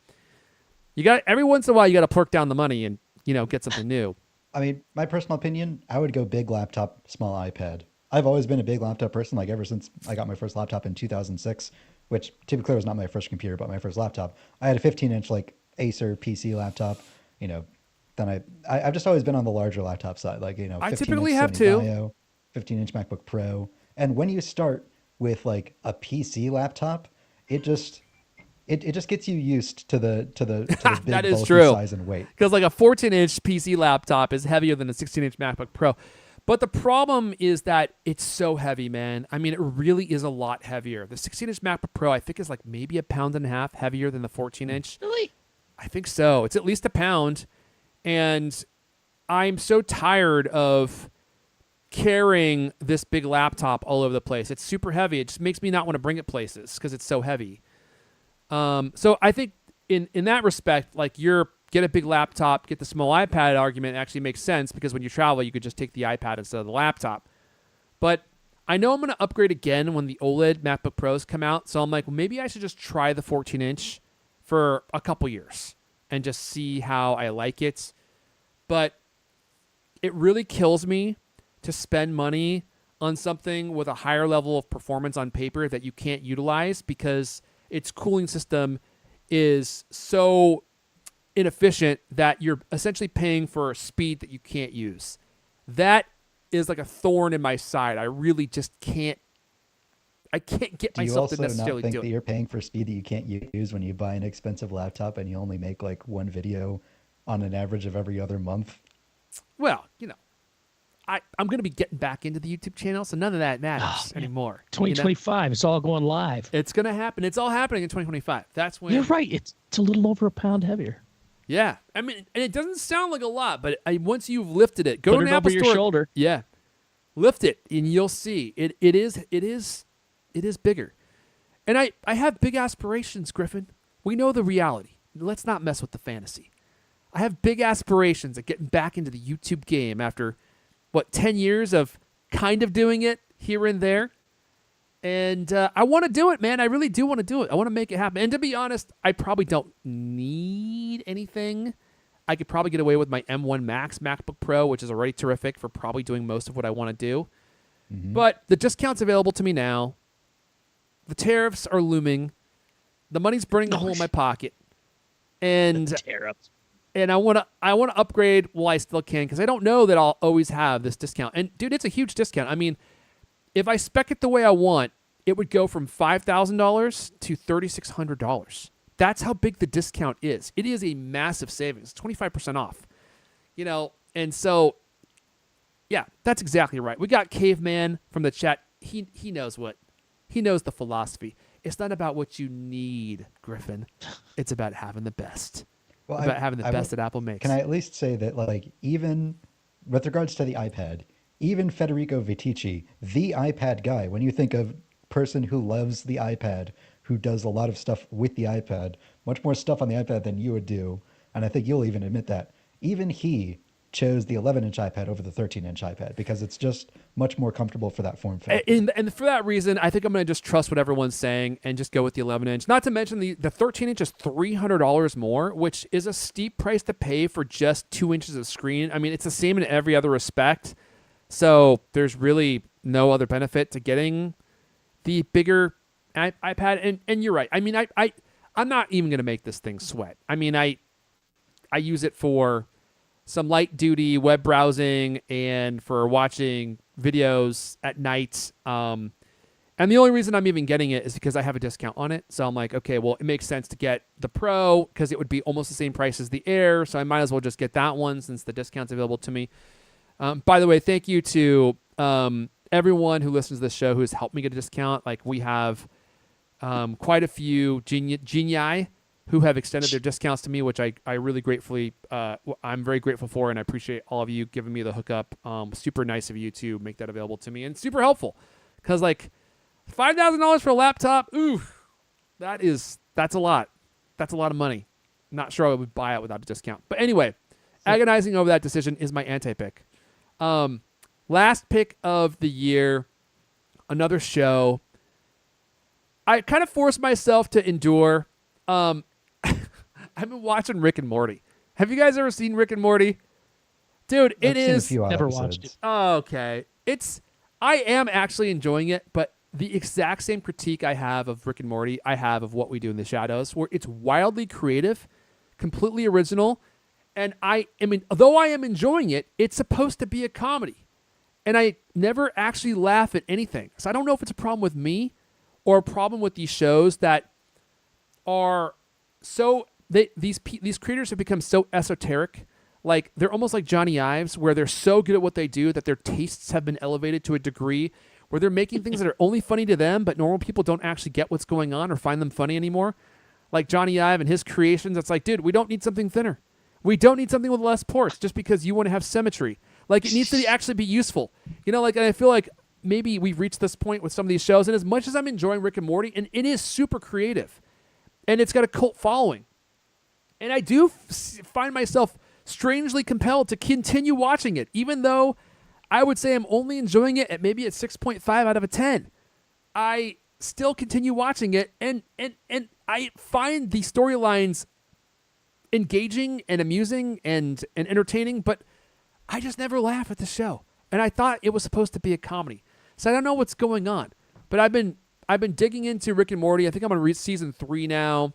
every once in a while you got to plurk down the money and, get something new. I mean, my personal opinion, I would go big laptop, small iPad. I've always been a big laptop person, like ever since I got my first laptop in 2006, which to be clear was not my first computer, but my first laptop. I had a 15-inch like Acer PC laptop, then I've just always been on the larger laptop side, like, I 15-inch typically have Sony too. Vaio, 15-inch MacBook Pro. And when you start with like a PC laptop, it just gets you used to the big That is bulky true. size and weight. Because like a 14-inch PC laptop is heavier than a 16-inch MacBook Pro. But the problem is that it's so heavy, man. I mean, it really is a lot heavier. The 16-inch MacBook Pro, I think, is like maybe 1.5 pounds heavier than the 14-inch. Really? I think so. It's at least 1 pound. And I'm so tired of carrying this big laptop all over the place. It's super heavy. It just makes me not want to bring it places because it's so heavy. So I think in that respect, like get a big laptop, get the small iPad argument actually makes sense because when you travel, you could just take the iPad instead of the laptop. But I know I'm going to upgrade again when the OLED MacBook Pros come out. So I'm like, well, maybe I should just try the 14-inch for a couple years and just see how I like it. But it really kills me to spend money on something with a higher level of performance on paper that you can't utilize because its cooling system is so inefficient that you're essentially paying for speed that you can't use. That is like a thorn in my side. I really just can't. I can't get myself to necessarily do it. Do you also not think that you're paying for speed that you can't use when you buy an expensive laptop and you only make like one video on an average of every other month? Well, I'm going to be getting back into the YouTube channel, so none of that matters anymore. 2025, it's all going live. It's going to happen. It's all happening in 2025. That's when. You're right. It's a little over 1 pound heavier. Yeah, I mean, and it doesn't sound like a lot, but once you've lifted it, go Put to it an Apple over your store. shoulder. Yeah, lift it, and you'll see it is bigger. And I have big aspirations, Griffin. We know the reality. Let's not mess with the fantasy. I have big aspirations of getting back into the YouTube game after 10 years of kind of doing it here and there. And I want to do it, man. I really do want to do it. I want to make it happen. And to be honest, I probably don't need anything. I could probably get away with my M1 Max MacBook Pro, which is already terrific for probably doing most of what I want to do. Mm-hmm. But the discount's available to me now. The tariffs are looming. The money's burning a hole in my pocket. And tariffs. And I want to upgrade while I still can because I don't know that I'll always have this discount. And dude, it's a huge discount. I mean, if I spec it the way I want, it would go from $5,000 to $3,600. That's how big the discount is. It is a massive savings, 25% off. And so, yeah, that's exactly right. We got Caveman from the chat. He knows the philosophy. It's not about what you need, Griffin. It's about having the best. Well, about having the best that Apple makes. Can I at least say that, like, even with regards to the iPad, even Federico Vitici, the iPad guy, when you think of person who loves the iPad, who does a lot of stuff with the iPad, much more stuff on the iPad than you would do, and I think you'll even admit that, even he chose the 11-inch iPad over the 13-inch iPad because it's just much more comfortable for that form factor. And for that reason, I think I'm going to just trust what everyone's saying and just go with the 11-inch. Not to mention the 13-inch is $300 more, which is a steep price to pay for just 2 inches of screen. I mean, it's the same in every other respect. So there's really no other benefit to getting the bigger iPad. And you're right. I mean, I'm not even going to make this thing sweat. I mean, I use it for some light duty web browsing and for watching videos at night. And the only reason I'm even getting it is because I have a discount on it. So I'm like, okay, well, it makes sense to get the Pro because it would be almost the same price as the Air. So I might as well just get that one since the discount's available to me. By the way, thank you to everyone who listens to this show who has helped me get a discount. Like we have quite a few genii who have extended their discounts to me, which I really gratefully, I'm very grateful for, and I appreciate all of you giving me the hookup. Super nice of you to make that available to me, and super helpful, because like $5,000 for a laptop, ooh, that's a lot. That's a lot of money. Not sure I would buy it without a discount. But anyway, agonizing over that decision is my anti-pick. Last pick of the year, another show. I kind of forced myself to endure. I've been watching Rick and Morty. Have you guys ever seen Rick and Morty? Dude, I've seen a few odd never episodes. watched it. Okay. I am actually enjoying it, but the exact same critique I have of Rick and Morty, I have of What We Do in the Shadows, where it's wildly creative, completely original, and though I am enjoying it, it's supposed to be a comedy. And I never actually laugh at anything. So I don't know if it's a problem with me or a problem with these shows that are so these creators have become so esoteric, like they're almost like Johnny Ives, where they're so good at what they do that their tastes have been elevated to a degree where they're making things that are only funny to them, but normal people don't actually get what's going on or find them funny anymore. Like Johnny Ive and his creations, it's like, dude, we don't need something thinner. We don't need something with less ports just because you want to have symmetry. Like it needs to actually be useful. Like, and I feel like maybe we've reached this point with some of these shows, and as much as I'm enjoying Rick and Morty, and it is super creative, and it's got a cult following, and I do find myself strangely compelled to continue watching it, even though I would say I'm only enjoying it at maybe at 6.5 out of a 10. I still continue watching it, and I find the storylines engaging and amusing and entertaining, but I just never laugh at the show. And I thought it was supposed to be a comedy. So I don't know what's going on. But I've been digging into Rick and Morty. I think I'm on season 3 now.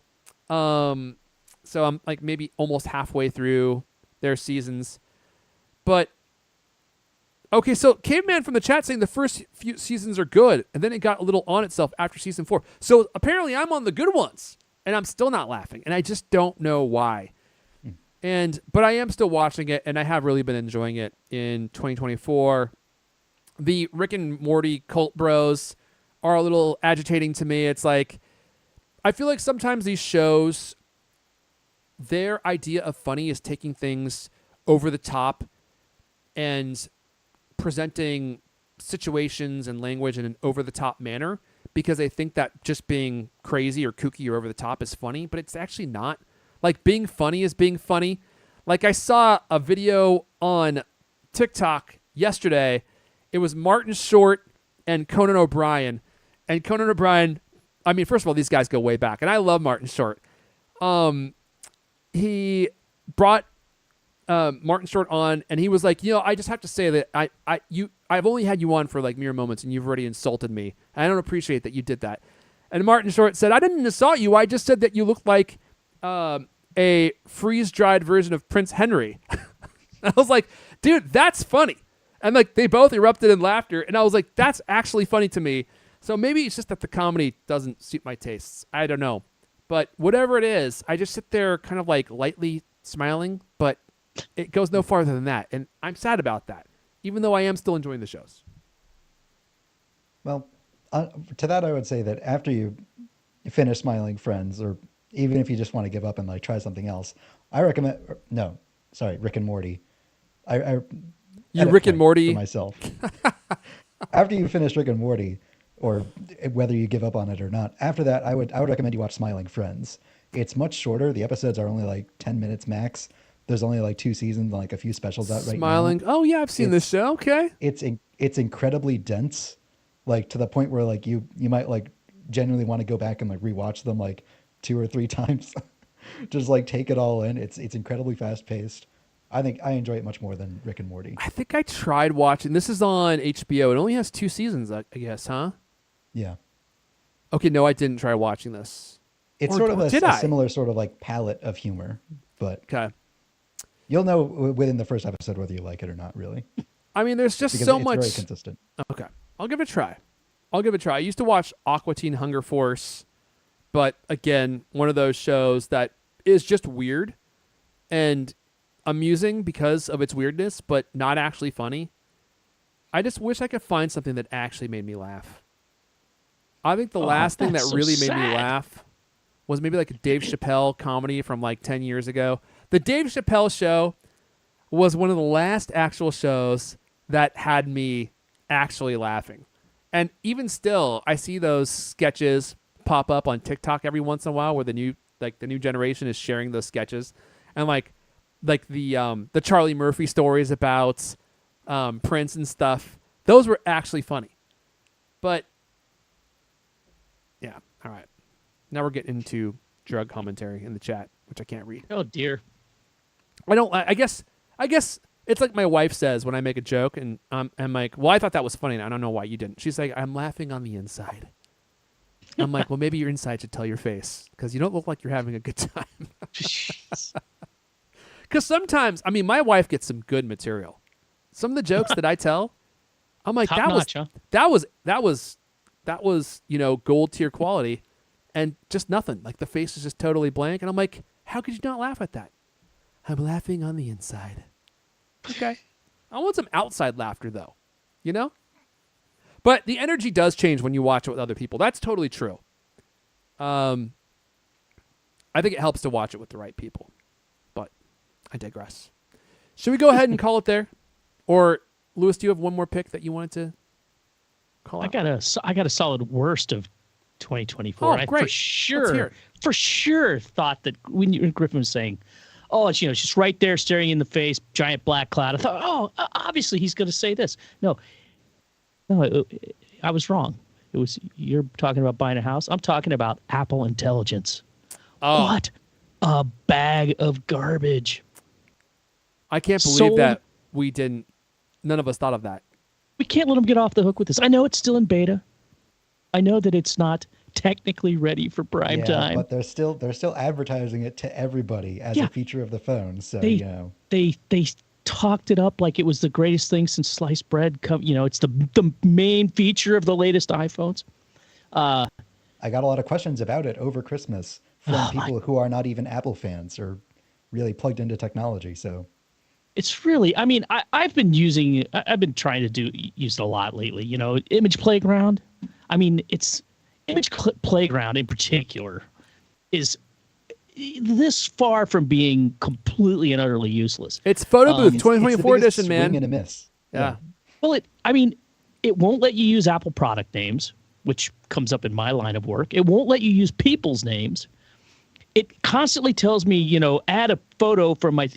So I'm like maybe almost halfway through their seasons. But okay, so Caveman from the chat saying the first few seasons are good, and then it got a little on itself after season 4. So apparently I'm on the good ones, and I'm still not laughing, and I just don't know why. But I am still watching it, and I have really been enjoying it in 2024. The Rick and Morty cult bros are a little agitating to me. It's like, I feel like sometimes these shows, their idea of funny is taking things over the top and presenting situations and language in an over-the-top manner because they think that just being crazy or kooky or over-the-top is funny, but it's actually not. Like, being funny is being funny. Like, I saw a video on TikTok yesterday. It was Martin Short and Conan O'Brien. And Conan O'Brien, I mean, first of all, these guys go way back, and I love Martin Short. He brought Martin Short on, and he was like, I just have to say that I've only had you on for like mere moments, and you've already insulted me. I don't appreciate that you did that. And Martin Short said, I didn't insult you. I just said that you looked like a freeze-dried version of Prince Henry. I was like, dude, that's funny. And like they both erupted in laughter, and I was like, that's actually funny to me. So maybe it's just that the comedy doesn't suit my tastes. I don't know. But whatever it is, I just sit there kind of like lightly smiling, but it goes no farther than that. And I'm sad about that, even though I am still enjoying the shows. Well, to that, I would say that after you finish Smiling Friends, or even if you just want to give up and like try something else, I recommend. No, sorry, Rick and Morty. You Rick and Morty for myself. After you finish Rick and Morty, or whether you give up on it or not, after that, I would recommend you watch Smiling Friends. It's much shorter. The episodes are only like 10 minutes max, There's only like 2 seasons, and like a few specials out right now. Smiling. Oh yeah, I've seen this show. Okay. It's incredibly dense, like to the point where like you might like genuinely want to go back and like rewatch them like 2 or 3 times, just like take it all in. It's incredibly fast paced. I think I enjoy it much more than Rick and Morty. I think I tried watching. This is on HBO. It only has 2 seasons, I guess, huh? Yeah. Okay, no, I didn't try watching this. It's Or sort of a did I? similar sort of like palette of humor, but Okay. you'll know within the first episode whether you like it or not, really. I mean, there's just Because so it's much. very consistent. Okay, I'll give it a try. I used to watch Aqua Teen Hunger Force, but again, one of those shows that is just weird and amusing because of its weirdness, but not actually funny. I just wish I could find something that actually made me laugh. I think the last thing that that's so really made me sad. laugh was maybe like a Dave Chappelle comedy from like 10 years ago. The Dave Chappelle show was one of the last actual shows that had me actually laughing. And even still, I see those sketches pop up on TikTok every once in a while where the new generation is sharing those sketches. And like the Charlie Murphy stories about Prince and stuff. Those were actually funny. But yeah, all right. Now we're getting into drug commentary in the chat, which I can't read. Oh dear. I guess it's like my wife says when I make a joke and I'm like, well, I thought that was funny and I don't know why you didn't. She's like, I'm laughing on the inside. I'm like, well, maybe your inside should tell your face because you don't look like you're having a good time. Because sometimes, I mean, my wife gets some good material. Some of the jokes that I tell, I'm like, Top notch, huh? that was gold tier quality, and just nothing. Like the face is just totally blank, and I'm like, how could you not laugh at that? I'm laughing on the inside. Okay, I want some outside laughter though, you know. But the energy does change when you watch it with other people. That's totally true. I think it helps to watch it with the right people. But I digress. Should we go ahead and call it there? Or, Lewis, do you have one more pick that you wanted to call out? I got a solid worst of 2024. Oh, And I great. for sure thought that when Griffin was saying, oh, it's, it's just right there staring in the face, giant black cloud. I thought, oh, obviously he's going to say this. No, I was wrong. You're talking about buying a house. I'm talking about Apple Intelligence. Oh. What a bag of garbage. I can't believe Sold. that none of us thought of that. We can't let them get off the hook with this. I know it's still in beta. I know that it's not technically ready for prime time. But they're still advertising it to everybody as a feature of the phone. So they talked it up like it was the greatest thing since sliced bread. It's the main feature of the latest iPhones. I got a lot of questions about it over Christmas from people who are not even Apple fans or really plugged into technology. So it's really, I mean, I've been trying to use it a lot lately. Image Playground. I mean, it's Playground in particular is this far from being completely and utterly useless. It's Photo Booth it's 2024 the biggest edition, man. swing and a miss. Yeah. Well, it won't let you use Apple product names, which comes up in my line of work. It won't let you use people's names. It constantly tells me, add a photo from I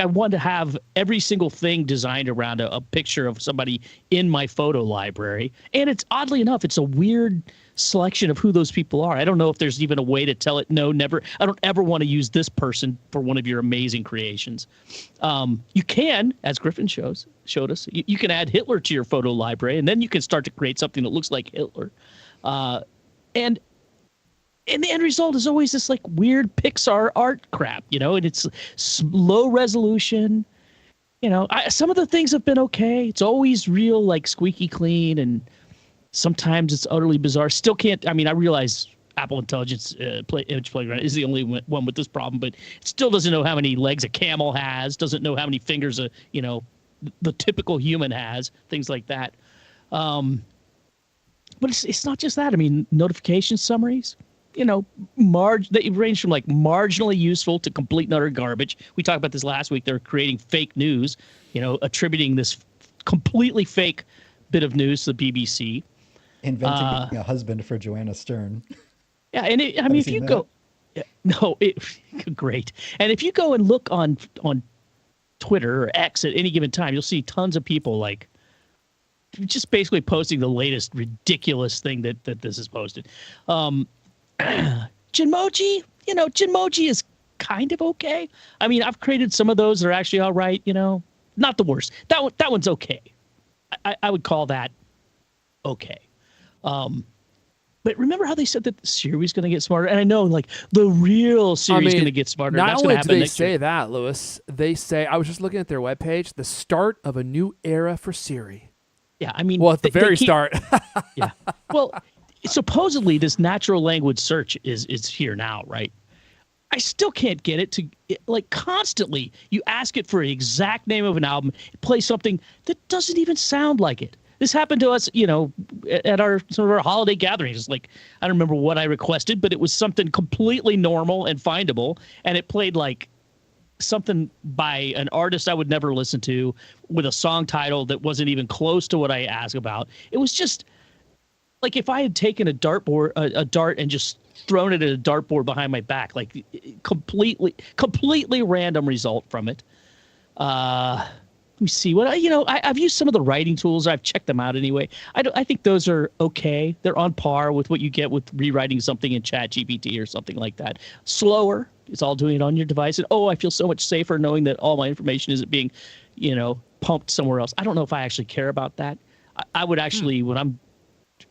want to have every single thing designed around a picture of somebody in my photo library. And it's oddly enough, it's a weird selection of who those people are. I don't know if there's even a way to tell it. No, never. I don't ever want to use this person for one of your amazing creations. You can, as Griffin showed us, you can add Hitler to your photo library, and then you can start to create something that looks like Hitler. And the end result is always this like weird Pixar art crap, and it's low resolution. Some of the things have been okay. It's always real, like squeaky clean, and sometimes it's utterly bizarre. Still can't. I mean, I realize Apple Intelligence Image Playground is the only one with this problem, but it still doesn't know how many legs a camel has. Doesn't know how many fingers the typical human has. Things like that. But it's not just that. I mean, notification summaries. They range from like marginally useful to complete and utter garbage. We talked about this last week. They're creating fake news, attributing this completely fake bit of news to the BBC. Inventing a husband for Joanna Stern. Yeah, and if you go, great. And if you go and look on Twitter or X at any given time, you'll see tons of people like just basically posting the latest ridiculous thing that this is posted. Jinmoji, Jinmoji is kind of okay. I mean, I've created some of those that are actually all right, not the worst. That one's okay. I would call that okay. But remember how they said that Siri's going to get smarter? And I know, like, the real Siri's going to get smarter. Not That's only going to do happen they next say year. that, Lewis, they say, I was just looking at their webpage, the start of a new era for Siri. Yeah, I mean, Well, at the very start. Yeah. Well, supposedly this natural language search is here now, right? I still can't get it to, like, constantly. You ask it for the exact name of an album, it plays something that doesn't even sound like it. This happened to us, at some of our holiday gatherings. Like, I don't remember what I requested, but it was something completely normal and findable, and it played like something by an artist I would never listen to with a song title that wasn't even close to what I asked about. It was just like if I had taken a dart and just thrown it at a dartboard behind my back, like completely random result from it. Let me see what I've used some of the writing tools. I've checked them out anyway. I think those are okay. They're on par with what you get with rewriting something in ChatGPT or something like that. Slower. It's all doing it on your device. And I feel so much safer knowing that all my information isn't being, pumped somewhere else. I don't know if I actually care about that. I would actually, when I'm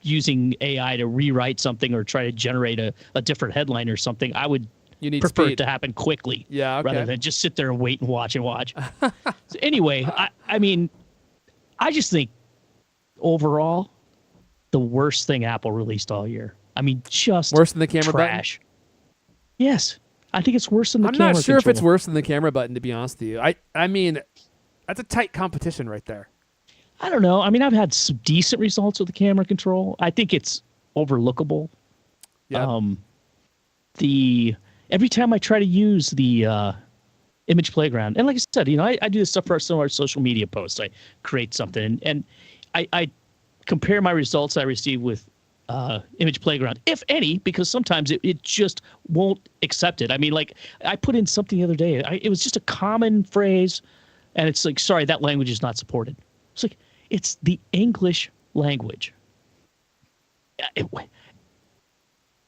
using AI to rewrite something or try to generate a different headline or something, I would prefer speed. it to happen quickly, rather than just sit there and wait and watch. So anyway, I mean, I just think overall, the worst thing Apple released all year. I mean, just worse than the camera trash. button? Yes, I think it's worse than the camera I'm not sure control. if it's worse than the camera button, to be honest with you. I mean, that's a tight competition right there. I don't know. I mean, I've had some decent results with the camera control. I think it's overlookable. Yeah. Every time I try to use the image playground, and like I said, I do this stuff for some of our social media posts. I create something, and I compare my results I receive with image playground, if any, because sometimes it just won't accept it. I mean, like, I put in something the other day. It was just a common phrase, and it's like, sorry, that language is not supported. It's like, it's the English language.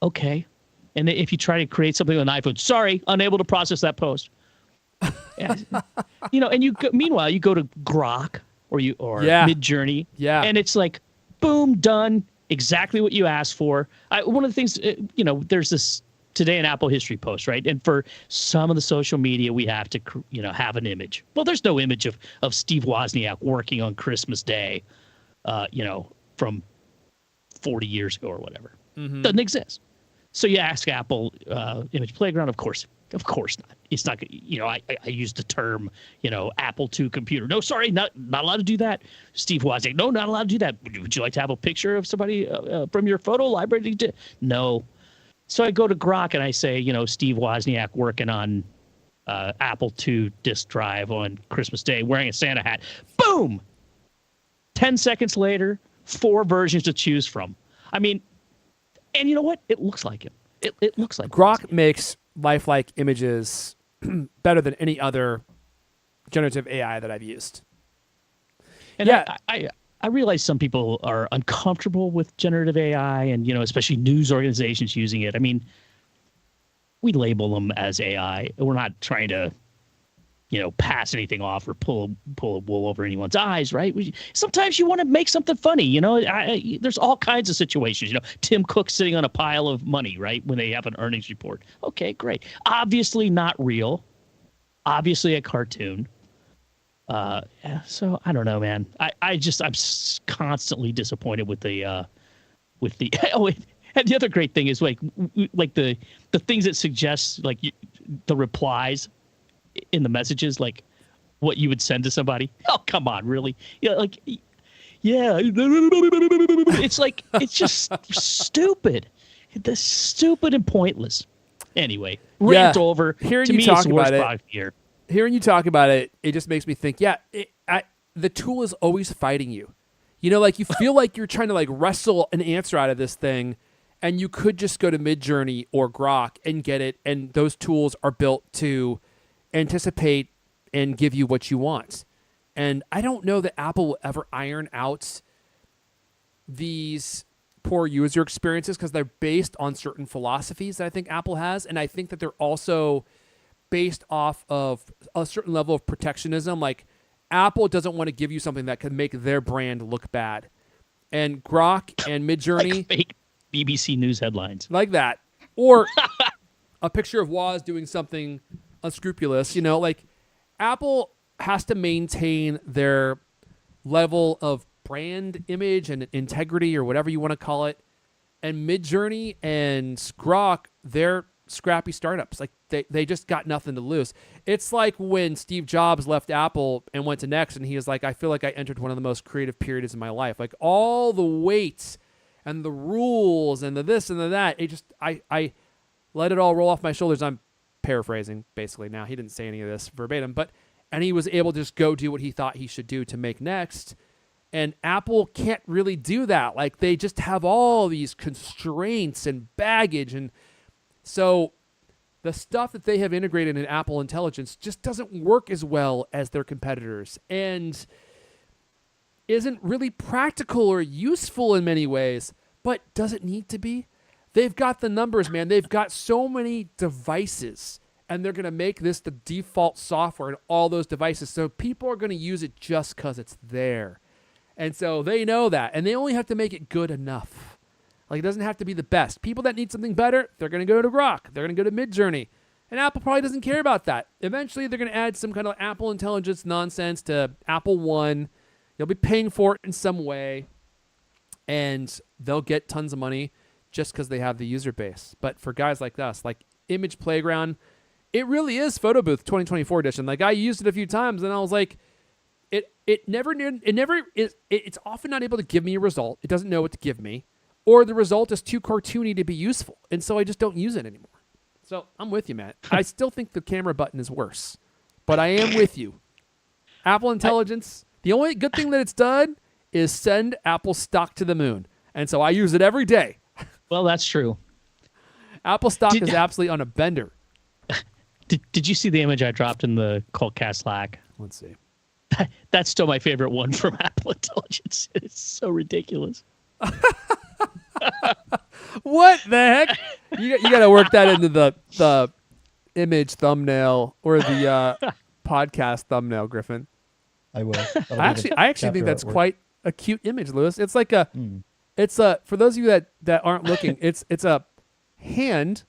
Okay. And if you try to create something on an iPhone, sorry, unable to process that post. And meanwhile, you go to Grok or Midjourney, and it's like, boom, done, exactly what you asked for. One of the things, there's this Today in Apple History post, right? And for some of the social media, we have to, have an image. Well, there's no image of Steve Wozniak working on Christmas Day, from 40 years ago or whatever. Mm-hmm. Doesn't exist. So you ask Apple Image Playground, of course not. It's not. I use the term, Apple II computer. No, sorry, not allowed to do that. Steve Wozniak, no, not allowed to do that. Would you like to have a picture of somebody from your photo library? No. So I go to Grok and I say, Steve Wozniak working on Apple II disk drive on Christmas Day, wearing a Santa hat. Boom. 10 seconds later, 4 versions to choose from. I mean. And you know what? It looks like him. It looks like Grok makes lifelike images better than any other generative AI that I've used. And I realize some people are uncomfortable with generative AI and, especially news organizations using it. I mean, we label them as AI. We're not trying to, pass anything off or pull a wool over anyone's eyes, right? Sometimes you want to make something funny, there's all kinds of situations, Tim Cook sitting on a pile of money, right? When they have an earnings report. Okay, great. Obviously not real. Obviously a cartoon. So I don't know, man. I'm constantly disappointed with the and the other great thing is like the things it suggests, like the replies in the messages, like what you would send to somebody. Oh, come on, really? Yeah. It's like, it's just stupid. It's stupid and pointless. Anyway, rant over. Hearing to you me, talk it's the worst about it, product here. Hearing you talk about it, it just makes me think, the tool is always fighting you. Like you feel like you're trying to like wrestle an answer out of this thing, and you could just go to Midjourney or Grok and get it, and those tools are built to anticipate and give you what you want. And I don't know that Apple will ever iron out these poor user experiences because they're based on certain philosophies that I think Apple has. And I think that they're also based off of a certain level of protectionism. Like Apple doesn't want to give you something that could make their brand look bad. And Grok and Midjourney. Like fake BBC News headlines. Like that. Or a picture of Woz doing something unscrupulous. You know, like Apple has to maintain their level of brand image and integrity or whatever you want to call it. And Midjourney and Grok, they're scrappy startups. Like they just got nothing to lose. It's like when Steve Jobs left Apple and went to Next and he was like, I feel like I entered one of the most creative periods in my life. Like all the weight and the rules and the this and the that, I let it all roll off my shoulders. I'm paraphrasing basically now. He didn't say any of this verbatim, and he was able to just go do what he thought he should do to make Next. And Apple can't really do that. Like they just have all these constraints and baggage. And so the stuff that they have integrated in Apple Intelligence just doesn't work as well as their competitors and isn't really practical or useful in many ways. But does it need to be? They've got the numbers, man. They've got so many devices. And they're going to make this the default software in all those devices. So people are going to use it just because it's there. And so they know that. And they only have to make it good enough. Like it doesn't have to be the best. People that need something better, they're going to go to Grok. They're going to go to Midjourney. And Apple probably doesn't care about that. Eventually, they're going to add some kind of Apple Intelligence nonsense to Apple One. You'll be paying for it in some way. And they'll get tons of money just because they have the user base. But for guys like us, like Image Playground, it really is Photo Booth 2024 edition. Like I used it a few times and I was like, it's often not able to give me a result. It doesn't know what to give me, or the result is too cartoony to be useful. And so I just don't use it anymore. So I'm with you, Matt. I still think the camera button is worse, but I am with you. Apple Intelligence, the only good thing that it's done is send Apple stock to the moon. And so I use it every day. Well, that's true. Apple stock is absolutely on a bender. Did you see the image I dropped in the CultCast Slack? Let's see. That's still my favorite one from Apple Intelligence. It's so ridiculous. What the heck? You got to work that into the image thumbnail or the podcast thumbnail, Griffin. I will. I actually think that's quite a cute image, Lewis. It's like it's a, for those of you that aren't looking, it's a hand,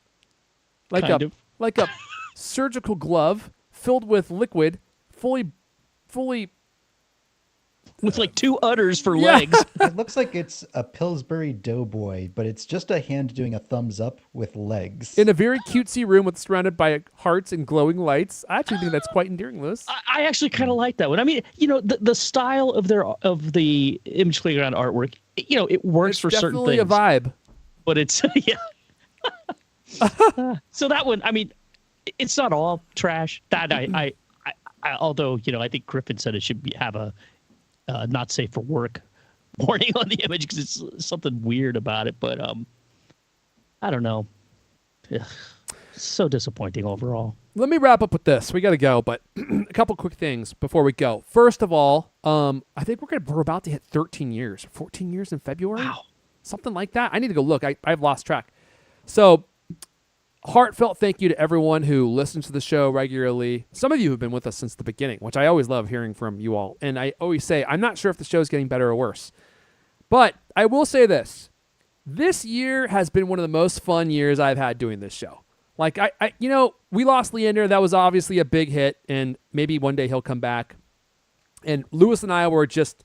like a surgical glove filled with liquid, fully with like two udders for legs. It looks like it's a Pillsbury Doughboy, but it's just a hand doing a thumbs up with legs. In a very cutesy room surrounded by hearts and glowing lights. I actually think that's quite endearing, Lewis. I actually kind of like that one. I mean, the style of the Image Playground artwork, it works for certain things. Definitely a vibe. But it's so that one, I mean, it's not all trash. That I although I think Griffin said it should have a not safe for work warning on the image because it's something weird about it. But I don't know. Ugh, so disappointing overall. Let me wrap up with this. We got to go, but a couple quick things before we go. First of all, I think we're about to hit 13 years, 14 years in February. Wow. Something like that. I need to go look. I've lost track. So heartfelt thank you to everyone who listens to the show regularly. Some of you have been with us since the beginning, which I always love hearing from you all. And I always say, I'm not sure if the show is getting better or worse. But I will say this. This year has been one of the most fun years I've had doing this show. Like, we lost Leander. That was obviously a big hit. And maybe one day he'll come back. And Lewis and I were just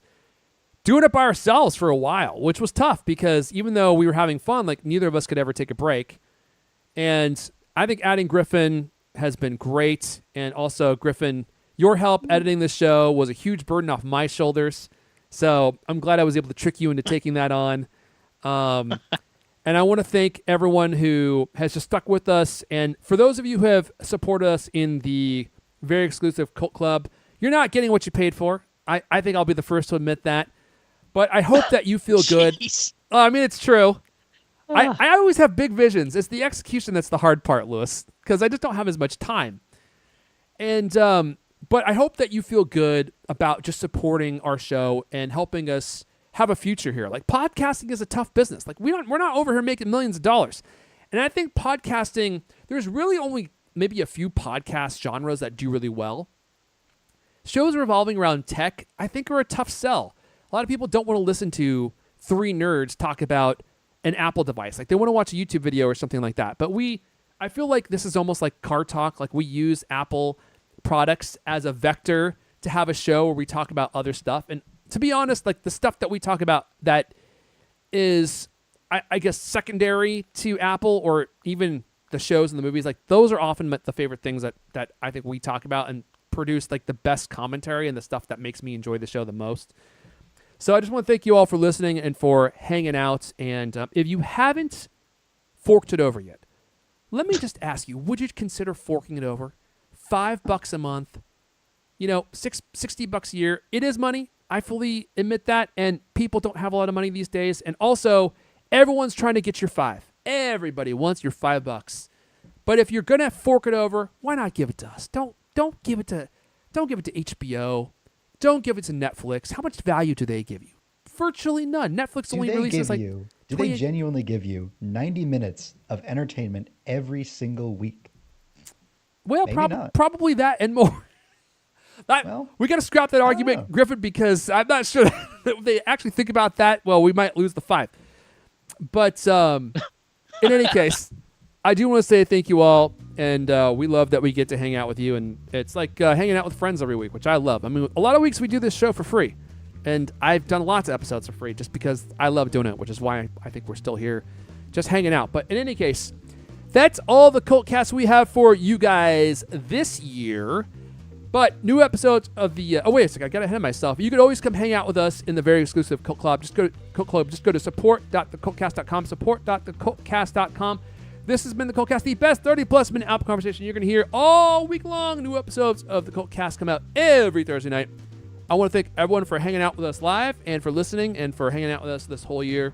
doing it by ourselves for a while, which was tough because even though we were having fun, like neither of us could ever take a break. And I think adding Griffin has been great. And also, Griffin, your help editing this show was a huge burden off my shoulders. So I'm glad I was able to trick you into taking that on. And I want to thank everyone who has just stuck with us. And for those of you who have supported us in the very exclusive Cult Club, you're not getting what you paid for. I think I'll be the first to admit that. But I hope that you feel good. I mean, it's true. I always have big visions. It's the execution that's the hard part, Lewis, because I just don't have as much time. And But I hope that you feel good about just supporting our show and helping us have a future here. Like, podcasting is a tough business. Like, we're not over here making millions of dollars. And I think podcasting, there's really only maybe a few podcast genres that do really well. Shows revolving around tech, I think, are a tough sell. A lot of people don't want to listen to three nerds talk about an Apple device. Like, they want to watch a YouTube video or something like that. But I feel like this is almost like car talk. Like, we use Apple products as a vector to have a show where we talk about other stuff. And to be honest, like, the stuff that we talk about that is, I guess, secondary to Apple, or even the shows and the movies, like, those are often the favorite things that I think we talk about and produce, like, the best commentary and the stuff that makes me enjoy the show the most. So I just want to thank you all for listening and for hanging out. And if you haven't forked it over yet, let me just ask you, would you consider forking it over? $5 a month, $60 a year. It is money. I fully admit that. And people don't have a lot of money these days. And also, everyone's trying to get your $5. Everybody wants your $5. But if you're gonna fork it over, why not give it to us? Don't give it to HBO. Don't give it to Netflix. How much value do they give you? Virtually none. Netflix only releases like. Do they genuinely give you 90 minutes of entertainment every single week? Well, probably that and more. We got to scrap that argument, Griffin, because I'm not sure that if they actually think about that, well, we might lose the $5. But in any case, I do want to say thank you all, and we love that we get to hang out with you, and it's like hanging out with friends every week, which I love. I mean, a lot of weeks we do this show for free, and I've done lots of episodes for free just because I love doing it, which is why I think we're still here just hanging out. But in any case, that's all the CultCast we have for you guys this year. But new episodes of the wait a second, I got ahead of myself. You could always come hang out with us in the very exclusive Cult Club. Just go to support.thecultcast.com, support.thecultcast.com. This has been the CultCast, the best 30-plus minute Apple conversation you're going to hear all week long. New episodes of the CultCast come out every Thursday night. I want to thank everyone for hanging out with us live and for listening and for hanging out with us this whole year.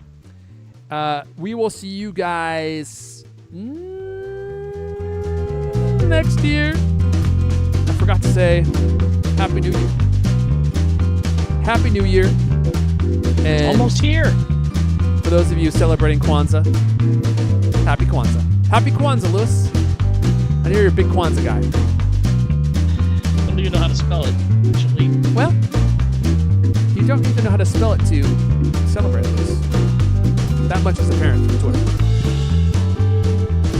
We will see you guys next year. I forgot to say Happy New Year. Happy New Year. And it's almost here. For those of you celebrating Kwanzaa, Happy Kwanzaa. Happy Kwanzaa, Lewis. I know you're a big Kwanzaa guy. I don't even know how to spell it, actually. Well, you don't need to know how to spell it to celebrate this. That much is apparent from Twitter.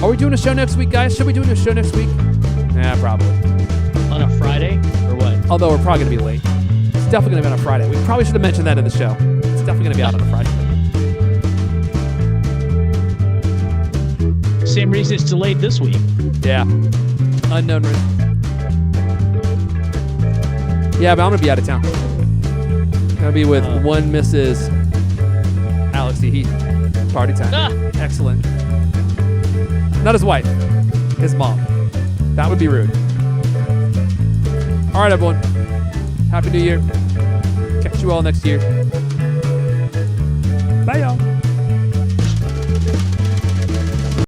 Are we doing a show next week, guys? Should we do a show next week? Yeah, probably. On a Friday, or what? Although we're probably going to be late. It's definitely going to be on a Friday. We probably should have mentioned that in the show. It's definitely going to be out on a Friday. Same reason it's delayed this week. Yeah. Unknown reason. Yeah, but I'm going to be out of town. I'm going to be with one Mrs. Alex D. Heath. Party time. Excellent. Not his wife. His mom. That would be rude. All right, everyone. Happy New Year. Catch you all next year.